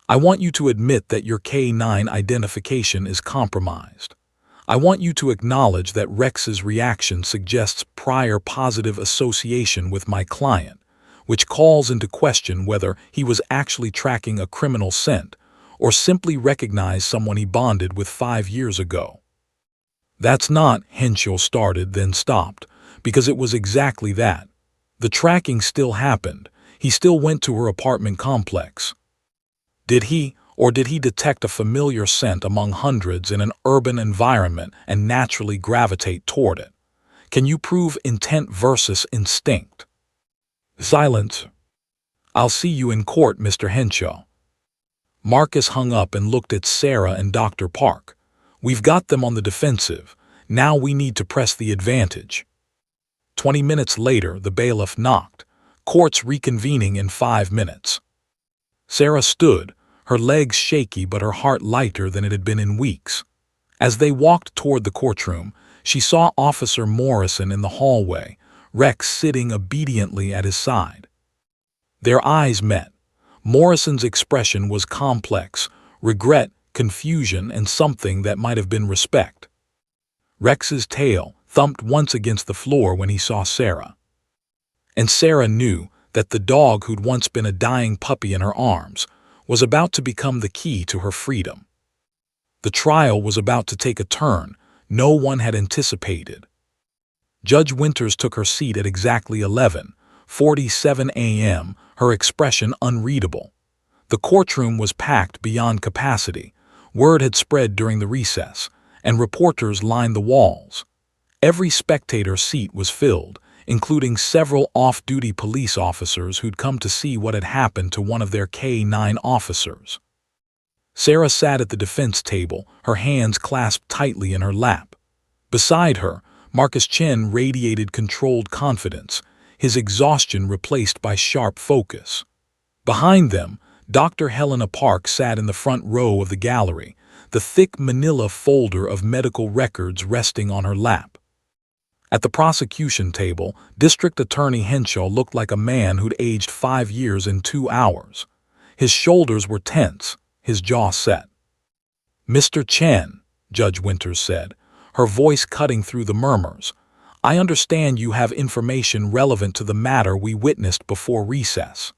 I want you to admit that your K-9 identification is compromised. I want you to acknowledge that Rex's reaction suggests prior positive association with my client, which calls into question whether he was actually tracking a criminal scent or simply recognized someone he bonded with 5 years ago." "That's not," Henshaw started, then stopped, "because it was exactly that. The tracking still happened. He still went to her apartment complex." "Did he, or did he detect a familiar scent among hundreds in an urban environment and naturally gravitate toward it? Can you prove intent versus instinct?" "Silence." "I'll see you in court, Mr. Henshaw." Marcus hung up and looked at Sarah and Dr. Park. "We've got them on the defensive. Now we need to press the advantage." 20 minutes later, the bailiff knocked. "Court's reconvening in 5 minutes." Sarah stood, her legs shaky but her heart lighter than it had been in weeks. As they walked toward the courtroom, she saw Officer Morrison in the hallway, Rex sitting obediently at his side. Their eyes met. Morrison's expression was complex: regret, confusion, and something that might have been respect. Rex's tail thumped once against the floor when he saw Sarah. And Sarah knew that the dog who'd once been a dying puppy in her arms was about to become the key to her freedom. The trial was about to take a turn no one had anticipated. Judge Winters took her seat at exactly 11:47 a.m., her expression unreadable. The courtroom was packed beyond capacity. Word had spread during the recess, and reporters lined the walls. Every spectator seat was filled, including several off-duty police officers who'd come to see what had happened to one of their K-9 officers. Sarah sat at the defense table, her hands clasped tightly in her lap. Beside her, Marcus Chen radiated controlled confidence, his exhaustion replaced by sharp focus. Behind them, Dr. Helena Park sat in the front row of the gallery, the thick manila folder of medical records resting on her lap. At the prosecution table, District Attorney Henshaw looked like a man who'd aged 5 years in 2 hours. His shoulders were tense, his jaw set. "Mr. Chen," Judge Winters said, her voice cutting through the murmurs, "I understand you have information relevant to the matter we witnessed before recess."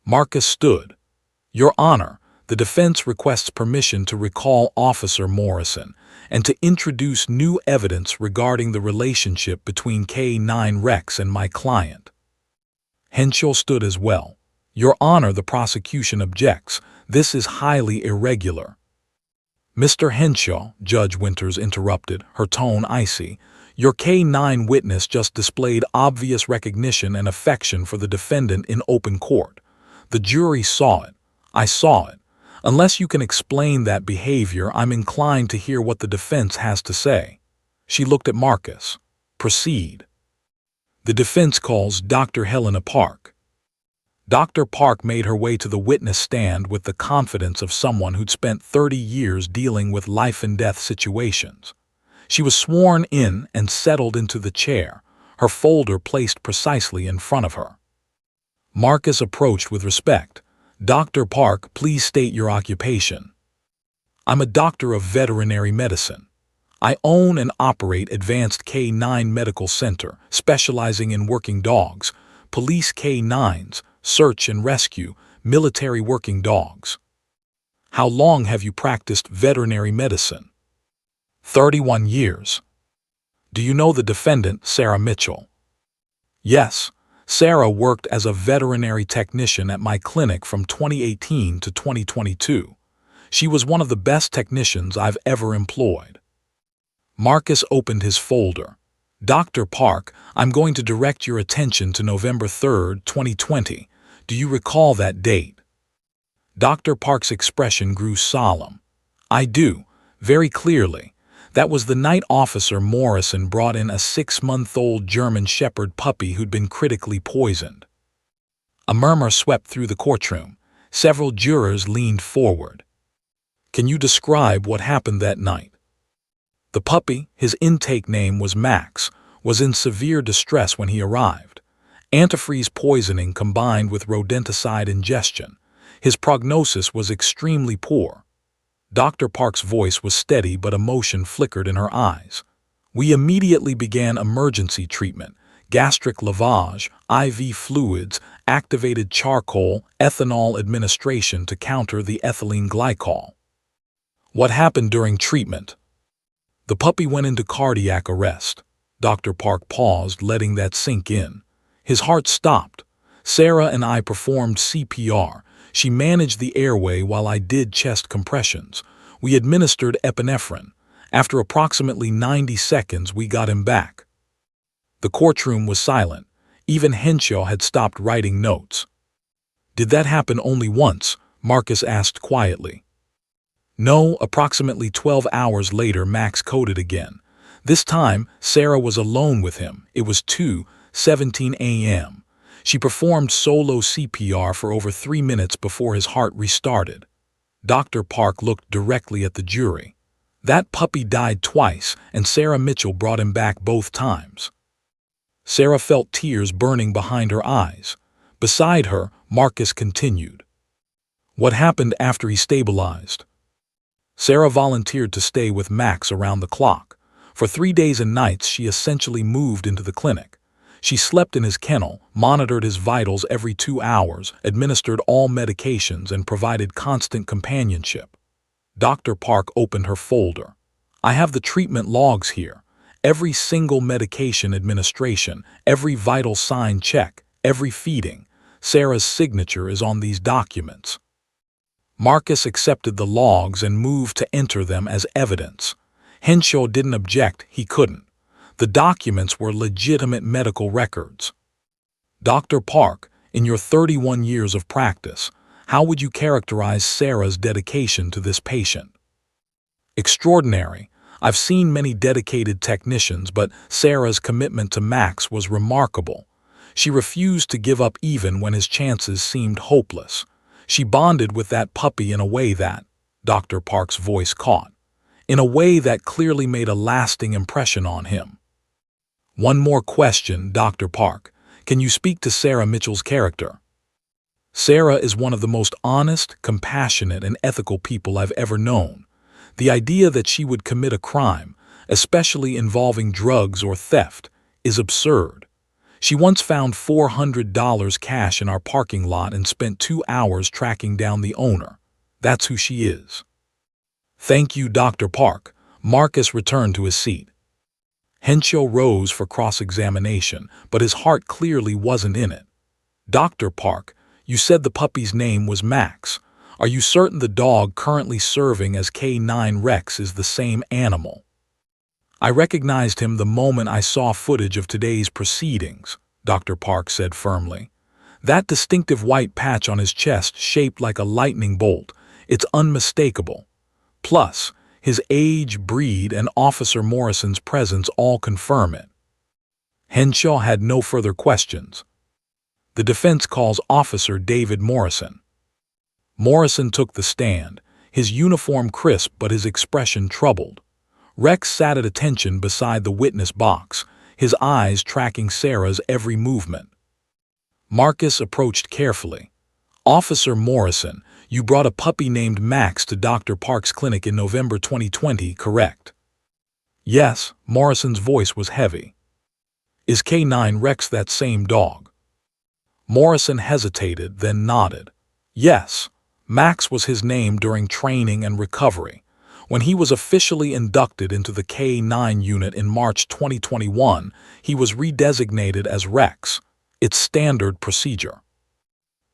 Marcus stood. "Your Honor, the defense requests permission to recall Officer Morrison and to introduce new evidence regarding the relationship between K-9 Rex and my client." Henshaw stood as well. "Your Honor, the prosecution objects. This is highly irregular." "Mr. Henshaw," Judge Winters interrupted, her tone icy, "your K-9 witness just displayed obvious recognition and affection for the defendant in open court. The jury saw it. I saw it. Unless you can explain that behavior, I'm inclined to hear what the defense has to say." She looked at Marcus. Proceed. The defense calls Dr. Helena Park. Dr. Park made her way to the witness stand with the confidence of someone who'd spent 30 years dealing with life-and-death situations. She was sworn in and settled into the chair, her folder placed precisely in front of her. Marcus approached with respect. Dr. Park, please state your occupation. I'm a doctor of veterinary medicine. I own and operate Advanced K9 Medical Center, specializing in working dogs, police K9s, search and rescue, military working dogs. How long have you practiced veterinary medicine? 31 years. Do you know the defendant, Sarah Mitchell? Yes, Sarah worked as a veterinary technician at my clinic from 2018 to 2022. She was one of the best technicians I've ever employed. Marcus opened his folder. Dr. Park, I'm going to direct your attention to November 3, 2020. Do you recall that date? Dr. Park's expression grew solemn. I do, very clearly. That was the night Officer Morrison brought in a 6-month-old German Shepherd puppy who'd been critically poisoned. A murmur swept through the courtroom. Several jurors leaned forward. Can you describe what happened that night? The puppy, his intake name was Max, was in severe distress when he arrived. Antifreeze poisoning combined with rodenticide ingestion. His prognosis was extremely poor. Dr. Park's voice was steady, but emotion flickered in her eyes. We immediately began emergency treatment, gastric lavage, IV fluids, activated charcoal, ethanol administration to counter the ethylene glycol. What happened during treatment? The puppy went into cardiac arrest. Dr. Park paused, letting that sink in. His heart stopped. Sarah and I performed CPR. She managed the airway while I did chest compressions. We administered epinephrine. After approximately 90 seconds, we got him back. The courtroom was silent. Even Henshaw had stopped writing notes. Did that happen only once? Marcus asked quietly. No, approximately 12 hours later, Max coded again. This time, Sarah was alone with him. It was 2:17 a.m. She performed solo CPR for over 3 minutes before his heart restarted. Dr. Park looked directly at the jury. That puppy died twice, and Sarah Mitchell brought him back both times. Sarah felt tears burning behind her eyes. Beside her, Marcus continued. What happened after he stabilized? Sarah volunteered to stay with Max around the clock. For 3 days and nights, she essentially moved into the clinic. She slept in his kennel, monitored his vitals every 2 hours, administered all medications, and provided constant companionship. Dr. Park opened her folder. I have the treatment logs here. Every single medication administration, every vital sign check, every feeding. Sarah's signature is on these documents. Marcus accepted the logs and moved to enter them as evidence. Henshaw didn't object, he couldn't. The documents were legitimate medical records. Dr. Park, in your 31 years of practice, how would you characterize Sarah's dedication to this patient? Extraordinary. I've seen many dedicated technicians, but Sarah's commitment to Max was remarkable. She refused to give up even when his chances seemed hopeless. She bonded with that puppy in a way that, Dr. Park's voice caught, in a way that clearly made a lasting impression on him. One more question, Dr. Park. Can you speak to Sarah Mitchell's character? Sarah is one of the most honest, compassionate, and ethical people I've ever known. The idea that she would commit a crime, especially involving drugs or theft, is absurd. She once found $400 cash in our parking lot and spent 2 hours tracking down the owner. That's who she is. Thank you, Dr. Park. Marcus returned to his seat. Henshaw rose for cross-examination, but his heart clearly wasn't in it. Dr. Park, you said the puppy's name was Max. Are you certain the dog currently serving as K9 Rex is the same animal? I recognized him the moment I saw footage of today's proceedings, Dr. Park said firmly. That distinctive white patch on his chest shaped like a lightning bolt, it's unmistakable. Plus, His age, breed, and Officer Morrison's presence all confirm it. Henshaw had no further questions. The defense calls Officer David Morrison. Morrison took the stand, his uniform crisp but his expression troubled. Rex sat at attention beside the witness box, his eyes tracking Sarah's every movement. Marcus approached carefully. "Officer Morrison, you brought a puppy named Max to Dr. Park's clinic in November 2020, correct?" "Yes," Morrison's voice was heavy. "Is K9 Rex that same dog?" Morrison hesitated, then nodded. "Yes, Max was his name during training and recovery. When he was officially inducted into the K9 unit in March 2021, he was redesignated as Rex. It's standard procedure."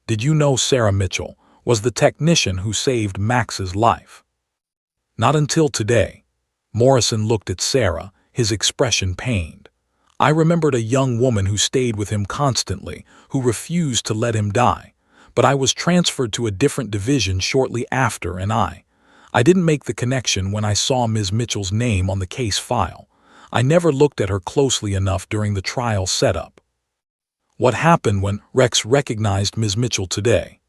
"Did you know Sarah Mitchell was the technician who saved Max's life?" "Not until today." Morrison looked at Sarah, his expression pained. "I remembered a young woman who stayed with him constantly, who refused to let him die. But I was transferred to a different division shortly after, and I didn't make the connection when I saw Ms. Mitchell's name on the case file. I never looked at her closely enough during the trial setup." "What happened when Rex recognized Ms. Mitchell today?"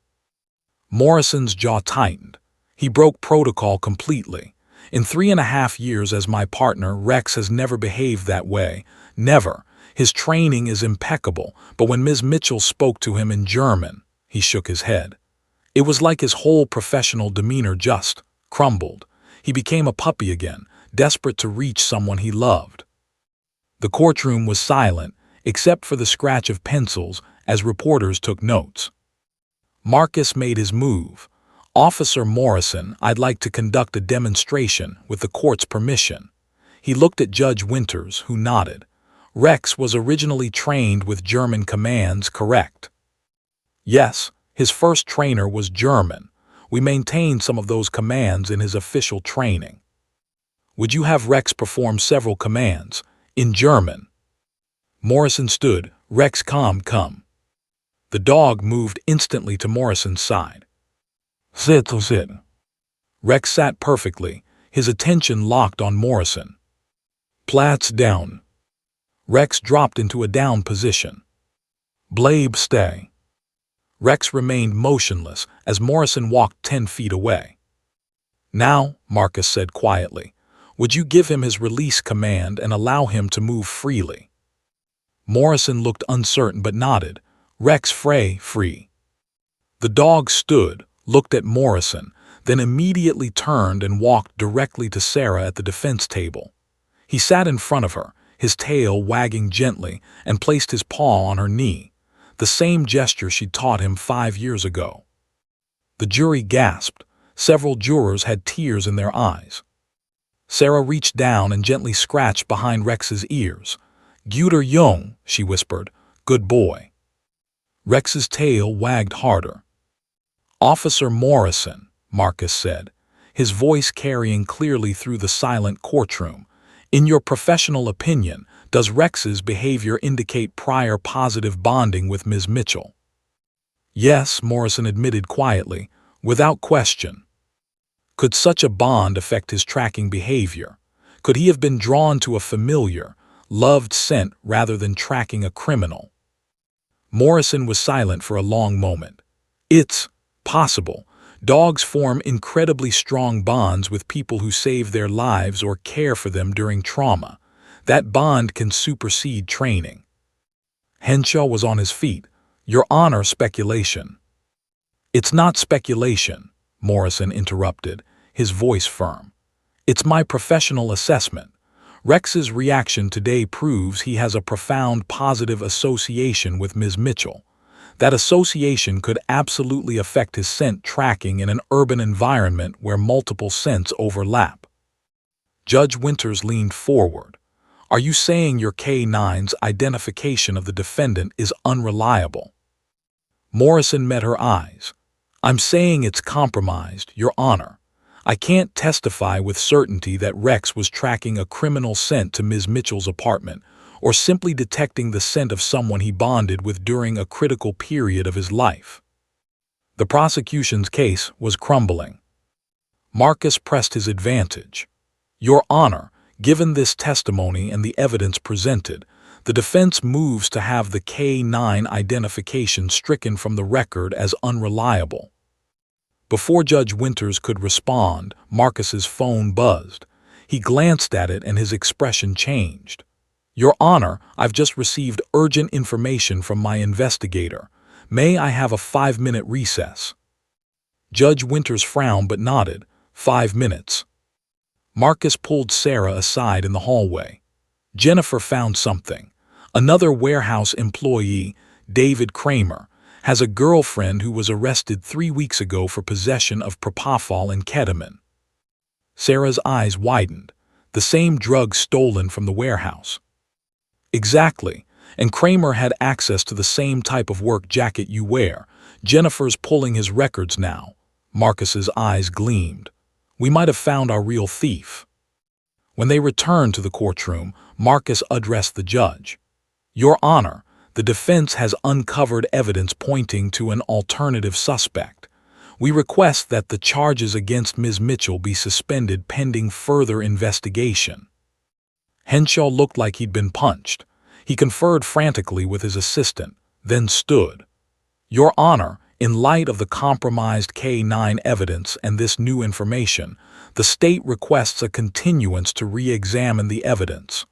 Morrison's jaw tightened. "He broke protocol completely. In 3.5 years as my partner, Rex has never behaved that way. Never. His training is impeccable, but when Ms. Mitchell spoke to him in German," he shook his head. "It was like his whole professional demeanor just crumbled. He became a puppy again, desperate to reach someone he loved." The courtroom was silent, except for the scratch of pencils as reporters took notes. Marcus made his move. "Officer Morrison, I'd like to conduct a demonstration with the court's permission." He looked at Judge Winters, who nodded. "Rex was originally trained with German commands, correct?" "Yes, his first trainer was German. We maintained some of those commands in his official training." "Would you have Rex perform several commands in German?" Morrison stood. "Rex, come." The dog moved instantly to Morrison's side. "Sit." Rex sat perfectly, his attention locked on Morrison. "Platz down." Rex dropped into a down position. "Bleib stay." Rex remained motionless as Morrison walked 10 feet away. "Now," Marcus said quietly, "would you give him his release command and allow him to move freely?" Morrison looked uncertain but nodded. "Rex free." The dog stood, looked at Morrison, then immediately turned and walked directly to Sarah at the defense table. He sat in front of her, his tail wagging gently, and placed his paw on her knee, the same gesture she'd taught him 5 years ago. The jury gasped. Several jurors had tears in their eyes. Sarah reached down and gently scratched behind Rex's ears. "Guter Jung," she whispered. "Good boy." Rex's tail wagged harder. "Officer Morrison," Marcus said, his voice carrying clearly through the silent courtroom, "in your professional opinion, does Rex's behavior indicate prior positive bonding with Ms. Mitchell?" "Yes," Morrison admitted quietly, "without question." Could such a bond affect his tracking behavior? Could he have been drawn to a familiar, loved scent rather than tracking a criminal? Morrison was silent for a long moment. "It's possible. Dogs form incredibly strong bonds with people who save their lives or care for them during trauma. That bond can supersede training." Henshaw was on his feet. "Your Honor, speculation." "It's not speculation," Morrison interrupted, his voice firm. "It's my professional assessment. Rex's reaction today proves he has a profound positive association with Ms. Mitchell. That association could absolutely affect his scent tracking in an urban environment where multiple scents overlap." Judge Winters leaned forward. "Are you saying your K9's identification of the defendant is unreliable?" Morrison met her eyes. "I'm saying it's compromised, Your Honor. I can't testify with certainty that Rex was tracking a criminal scent to Ms. Mitchell's apartment, or simply detecting the scent of someone he bonded with during a critical period of his life." The prosecution's case was crumbling. Marcus pressed his advantage. Your Honor, given this testimony and the evidence presented, the defense moves to have the K-9 identification stricken from the record as unreliable. Before Judge Winters could respond, Marcus's phone buzzed. He glanced at it and his expression changed. Your Honor, I've just received urgent information from my investigator. May I have a 5-minute recess? Judge Winters frowned but nodded. 5 minutes. Marcus pulled Sarah aside in the hallway. Jennifer found something. Another warehouse employee, David Kramer, has a girlfriend who was arrested 3 weeks ago for possession of propofol and ketamine. Sarah's eyes widened. The same drug stolen from the warehouse. Exactly, and Kramer had access to the same type of work jacket you wear. Jennifer's pulling his records now. Marcus's eyes gleamed. We might have found our real thief. When they returned to the courtroom, Marcus addressed the judge. Your Honor, the defense has uncovered evidence pointing to an alternative suspect. We request that the charges against Ms. Mitchell be suspended pending further investigation. Henshaw looked like he'd been punched. He conferred frantically with his assistant, then stood. Your Honor, in light of the compromised K-9 evidence and this new information, the state requests a continuance to re-examine the evidence.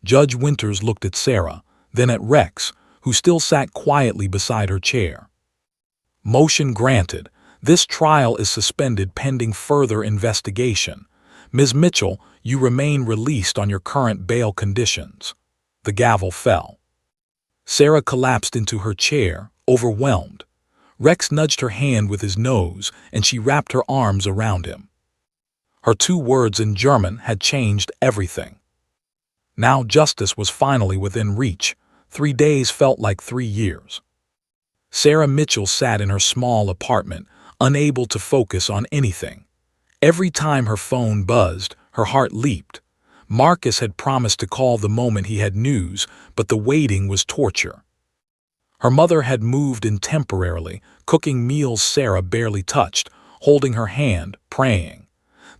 Judge Winters looked at Sarah, then at Rex, who still sat quietly beside her chair. Motion granted. This trial is suspended pending further investigation. Ms. Mitchell, you remain released on your current bail conditions. The gavel fell. Sarah collapsed into her chair, overwhelmed. Rex nudged her hand with his nose, and she wrapped her arms around him. Her 2 words in German had changed everything. Now justice was finally within reach. 3 days felt like 3 years. Sarah Mitchell sat in her small apartment, unable to focus on anything. Every time her phone buzzed, her heart leaped. Marcus had promised to call the moment he had news, but the waiting was torture. Her mother had moved in temporarily, cooking meals Sarah barely touched, holding her hand, praying.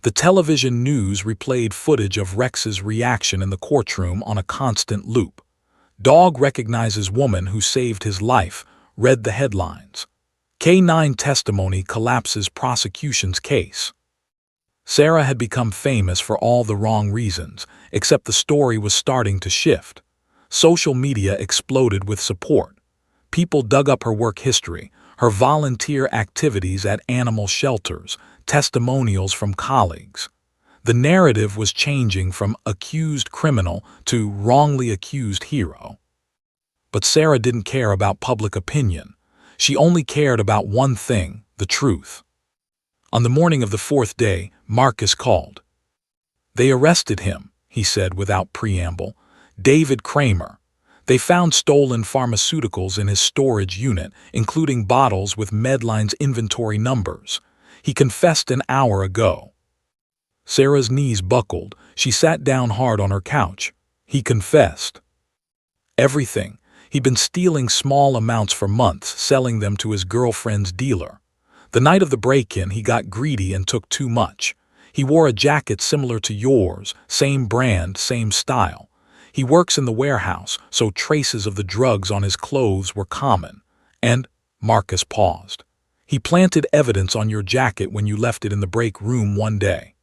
The television news replayed footage of Rex's reaction in the courtroom on a constant loop. Dog recognizes woman who saved his life, read the headlines. K-9 testimony collapses prosecution's case. Sarah had become famous for all the wrong reasons, except the story was starting to shift. Social media exploded with support. People dug up her work history, her volunteer activities at animal shelters, testimonials from colleagues. The narrative was changing from accused criminal to wrongly accused hero. But Sarah didn't care about public opinion. She only cared about one thing, the truth. On the morning of the 4th day, Marcus called. They arrested him, he said without preamble. David Kramer. They found stolen pharmaceuticals in his storage unit, including bottles with Medline's inventory numbers. He confessed an hour ago. Sarah's knees buckled. She sat down hard on her couch. He confessed. Everything. He'd been stealing small amounts for months, selling them to his girlfriend's dealer. The night of the break-in, he got greedy and took too much. He wore a jacket similar to yours, same brand, same style. He works in the warehouse, so traces of the drugs on his clothes were common. And, Marcus paused, he planted evidence on your jacket when you left it in the break room one day.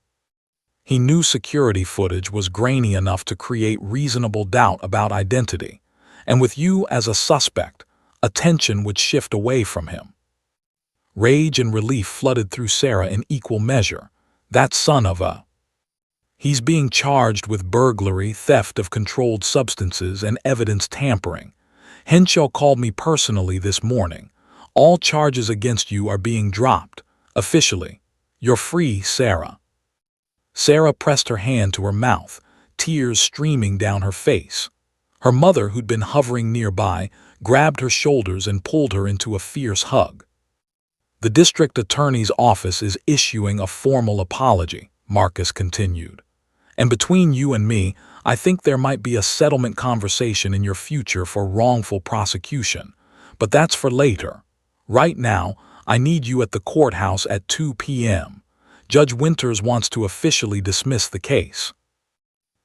He knew security footage was grainy enough to create reasonable doubt about identity. And with you as a suspect, attention would shift away from him. Rage and relief flooded through Sarah in equal measure. That son of a... He's being charged with burglary, theft of controlled substances, and evidence tampering. Henshaw called me personally this morning. All charges against you are being dropped. Officially. You're free, Sarah. Sarah pressed her hand to her mouth, tears streaming down her face. Her mother, who'd been hovering nearby, grabbed her shoulders and pulled her into a fierce hug. The district attorney's office is issuing a formal apology, Marcus continued. And between you and me, I think there might be a settlement conversation in your future for wrongful prosecution. But that's for later. Right now, I need you at the courthouse at 2 p.m. Judge Winters wants to officially dismiss the case."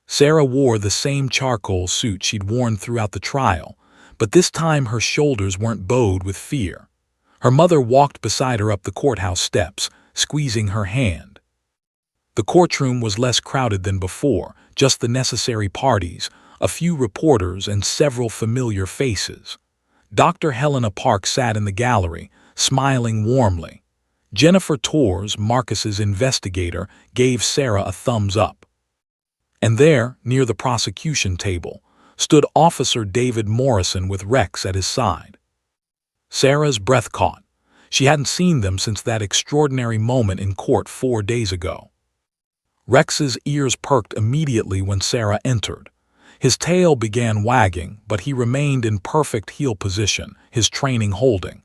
Sarah wore the same charcoal suit she'd worn throughout the trial, but this time her shoulders weren't bowed with fear. Her mother walked beside her up the courthouse steps, squeezing her hand. The courtroom was less crowded than before, just the necessary parties, a few reporters, and several familiar faces. Dr. Helena Park sat in the gallery, smiling warmly. Jennifer Torres, Marcus's investigator, gave Sarah a thumbs up. And there, near the prosecution table, stood Officer David Morrison with Rex at his side. Sarah's breath caught. She hadn't seen them since that extraordinary moment in court 4 days ago. Rex's ears perked immediately when Sarah entered. His tail began wagging, but he remained in perfect heel position, his training holding.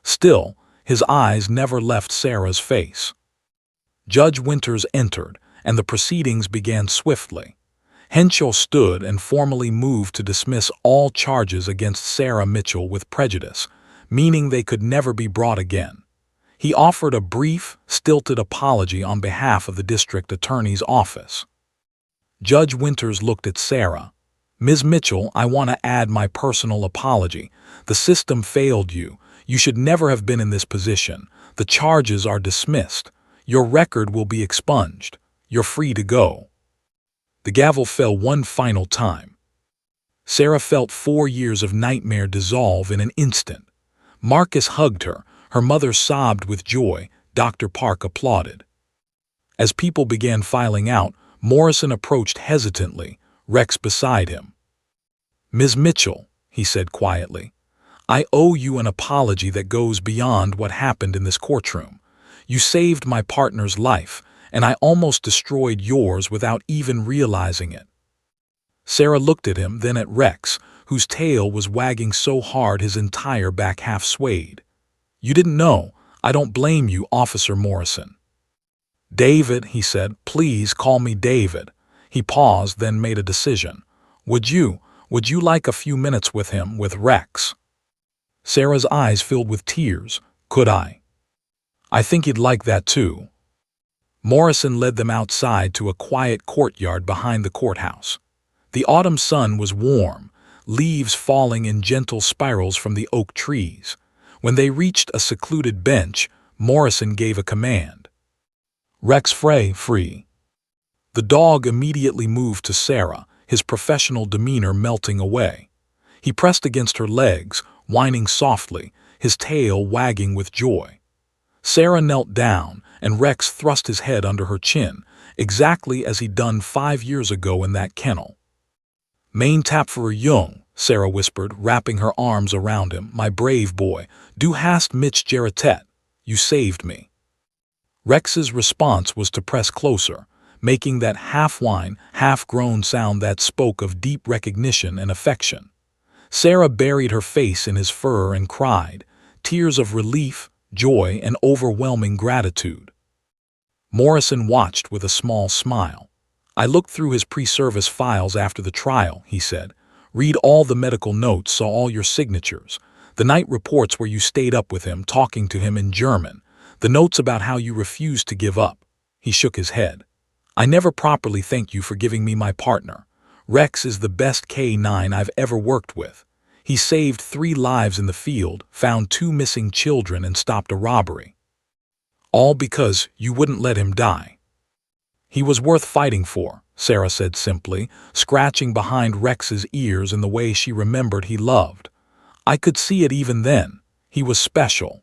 Still, his eyes never left Sarah's face. Judge Winters entered, and the proceedings began swiftly. Henshaw stood and formally moved to dismiss all charges against Sarah Mitchell with prejudice, meaning they could never be brought again. He offered a brief, stilted apology on behalf of the district attorney's office. Judge Winters looked at Sarah. "Ms. Mitchell, I want to add my personal apology. The system failed you. You should never have been in this position. The charges are dismissed. Your record will be expunged. You're free to go." The gavel fell one final time. Sarah felt 4 years of nightmare dissolve in an instant. Marcus hugged her. Her mother sobbed with joy. Dr. Park applauded. As people began filing out, Morrison approached hesitantly, Rex beside him. "Ms. Mitchell," he said quietly, "I owe you an apology that goes beyond what happened in this courtroom. You saved my partner's life, and I almost destroyed yours without even realizing it." Sarah looked at him, then at Rex, whose tail was wagging so hard his entire back half swayed. "You didn't know. I don't blame you, Officer Morrison." "David," he said, "please call me David." He paused, then made a decision. Would you like a few minutes with him, with Rex?" Sarah's eyes filled with tears. "Could I?" "I think he'd like that too." Morrison led them outside to a quiet courtyard behind the courthouse. The autumn sun was warm, leaves falling in gentle spirals from the oak trees. When they reached a secluded bench, Morrison gave a command. "Rex free." The dog immediately moved to Sarah, his professional demeanor melting away. He pressed against her legs, whining softly, his tail wagging with joy. Sarah knelt down, and Rex thrust his head under her chin, exactly as he'd done 5 years ago in that kennel. "Main tap for a Jung," Sarah whispered, wrapping her arms around him. "My brave boy, du hast mich gerettet. You saved me." Rex's response was to press closer, making that half-whine, half-groan sound that spoke of deep recognition and affection. Sarah buried her face in his fur and cried, tears of relief, joy, and overwhelming gratitude. Morrison watched with a small smile. "I looked through his pre-service files after the trial," he said. "Read all the medical notes, saw all your signatures. The night reports where you stayed up with him, talking to him in German. The notes about how you refused to give up." He shook his head. "I never properly thanked you for giving me my partner. Rex is the best K9 I've ever worked with. He saved 3 lives in the field, found 2 missing children, and stopped a robbery. All because you wouldn't let him die." "He was worth fighting for," Sarah said simply, scratching behind Rex's ears in the way she remembered he loved. "I could see it even then. He was special."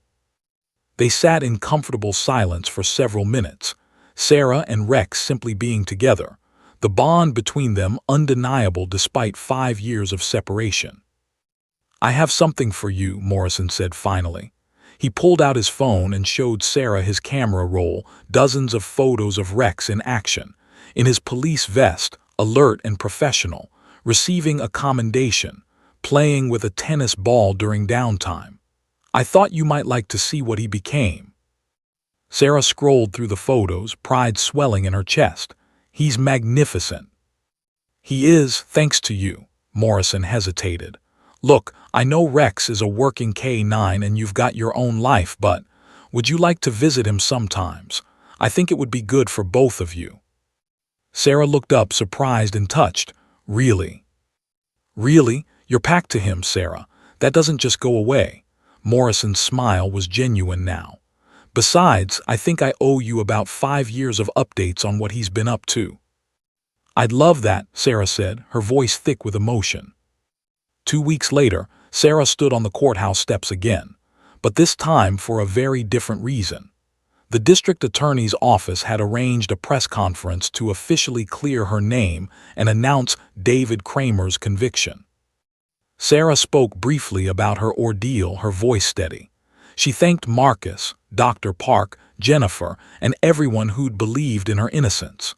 They sat in comfortable silence for several minutes, Sarah and Rex simply being together, the bond between them undeniable despite 5 years of separation. "I have something for you," Morrison said finally. He pulled out his phone and showed Sarah his camera roll, dozens of photos of Rex in action, in his police vest, alert and professional, receiving a commendation, playing with a tennis ball during downtime. "I thought you might like to see what he became." Sarah scrolled through the photos, pride swelling in her chest. "He's magnificent." "He is, thanks to you." Morrison hesitated. "Look, I know Rex is a working K9 and you've got your own life, but would you like to visit him sometimes? I think it would be good for both of you." Sarah looked up, surprised and touched. "Really?" "Really? You're packed to him, Sarah. That doesn't just go away." Morrison's smile was genuine now. "Besides, I think I owe you about 5 years of updates on what he's been up to." "I'd love that," Sarah said, her voice thick with emotion. 2 weeks later, Sarah stood on the courthouse steps again, but this time for a very different reason. The district attorney's office had arranged a press conference to officially clear her name and announce David Kramer's conviction. Sarah spoke briefly about her ordeal, her voice steady. She thanked Marcus, Dr. Park, Jennifer, and everyone who'd believed in her innocence.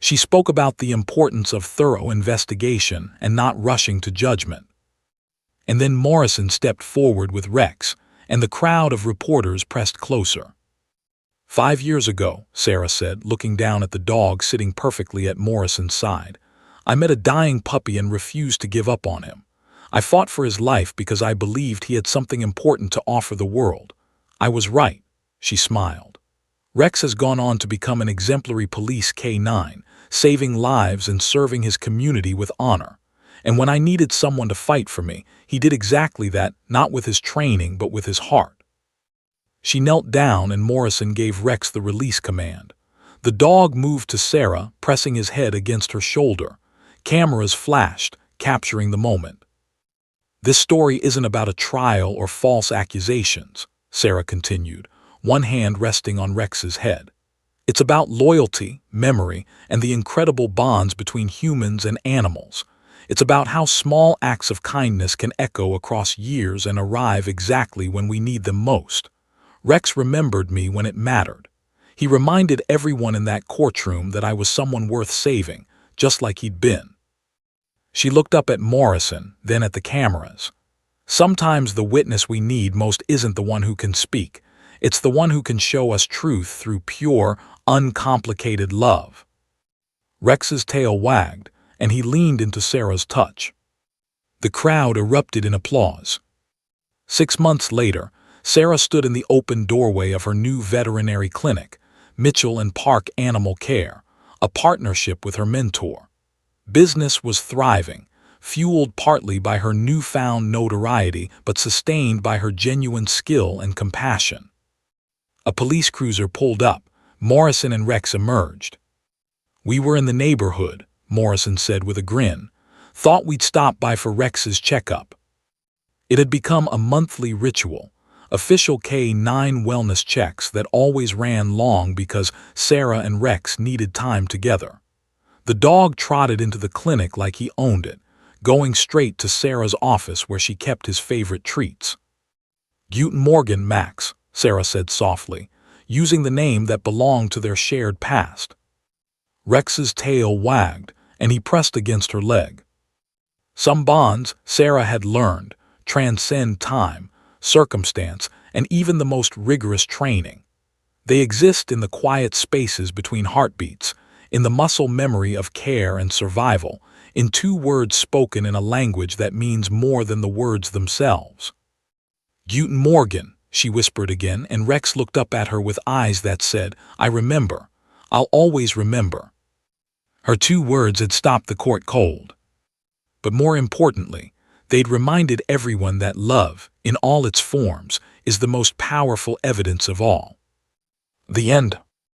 She spoke about the importance of thorough investigation and not rushing to judgment. And then Morrison stepped forward with Rex, and the crowd of reporters pressed closer. "5 years ago," Sarah said, looking down at the dog sitting perfectly at Morrison's side, "I met a dying puppy and refused to give up on him. I fought for his life because I believed he had something important to offer the world. I was right." She smiled. "Rex has gone on to become an exemplary police K9, saving lives and serving his community with honor. And when I needed someone to fight for me, he did exactly that, not with his training but with his heart." She knelt down and Morrison gave Rex the release command. The dog moved to Sarah, pressing his head against her shoulder. Cameras flashed, capturing the moment. "This story isn't about a trial or false accusations," Sarah continued, one hand resting on Rex's head. "It's about loyalty, memory, and the incredible bonds between humans and animals. It's about how small acts of kindness can echo across years and arrive exactly when we need them most. Rex remembered me when it mattered. He reminded everyone in that courtroom that I was someone worth saving, just like he'd been." She looked up at Morrison, then at the cameras. "Sometimes the witness we need most isn't the one who can speak. It's the one who can show us truth through pure, uncomplicated love." Rex's tail wagged, and he leaned into Sarah's touch. The crowd erupted in applause. 6 months later, Sarah stood in the open doorway of her new veterinary clinic, Mitchell and Park Animal Care, a partnership with her mentor. Business was thriving, fueled partly by her newfound notoriety but sustained by her genuine skill and compassion. A police cruiser pulled up. Morrison and Rex emerged. "We were in the neighborhood," Morrison said with a grin. "Thought we'd stop by for Rex's checkup." It had become a monthly ritual, official K9 wellness checks that always ran long because Sarah and Rex needed time together. The dog trotted into the clinic like he owned it, going straight to Sarah's office where she kept his favorite treats. "Guten Morgen, Max," Sarah said softly, using the name that belonged to their shared past. Rex's tail wagged, and he pressed against her leg. Some bonds, Sarah had learned, transcend time, circumstance, and even the most rigorous training. They exist in the quiet spaces between heartbeats, in the muscle memory of care and survival, in 2 words spoken in a language that means more than the words themselves. "Guten Morgen," she whispered again, and Rex looked up at her with eyes that said, "I remember. I'll always remember." Her 2 words had stopped the court cold. But more importantly, they'd reminded everyone that love, in all its forms, is the most powerful evidence of all. The end.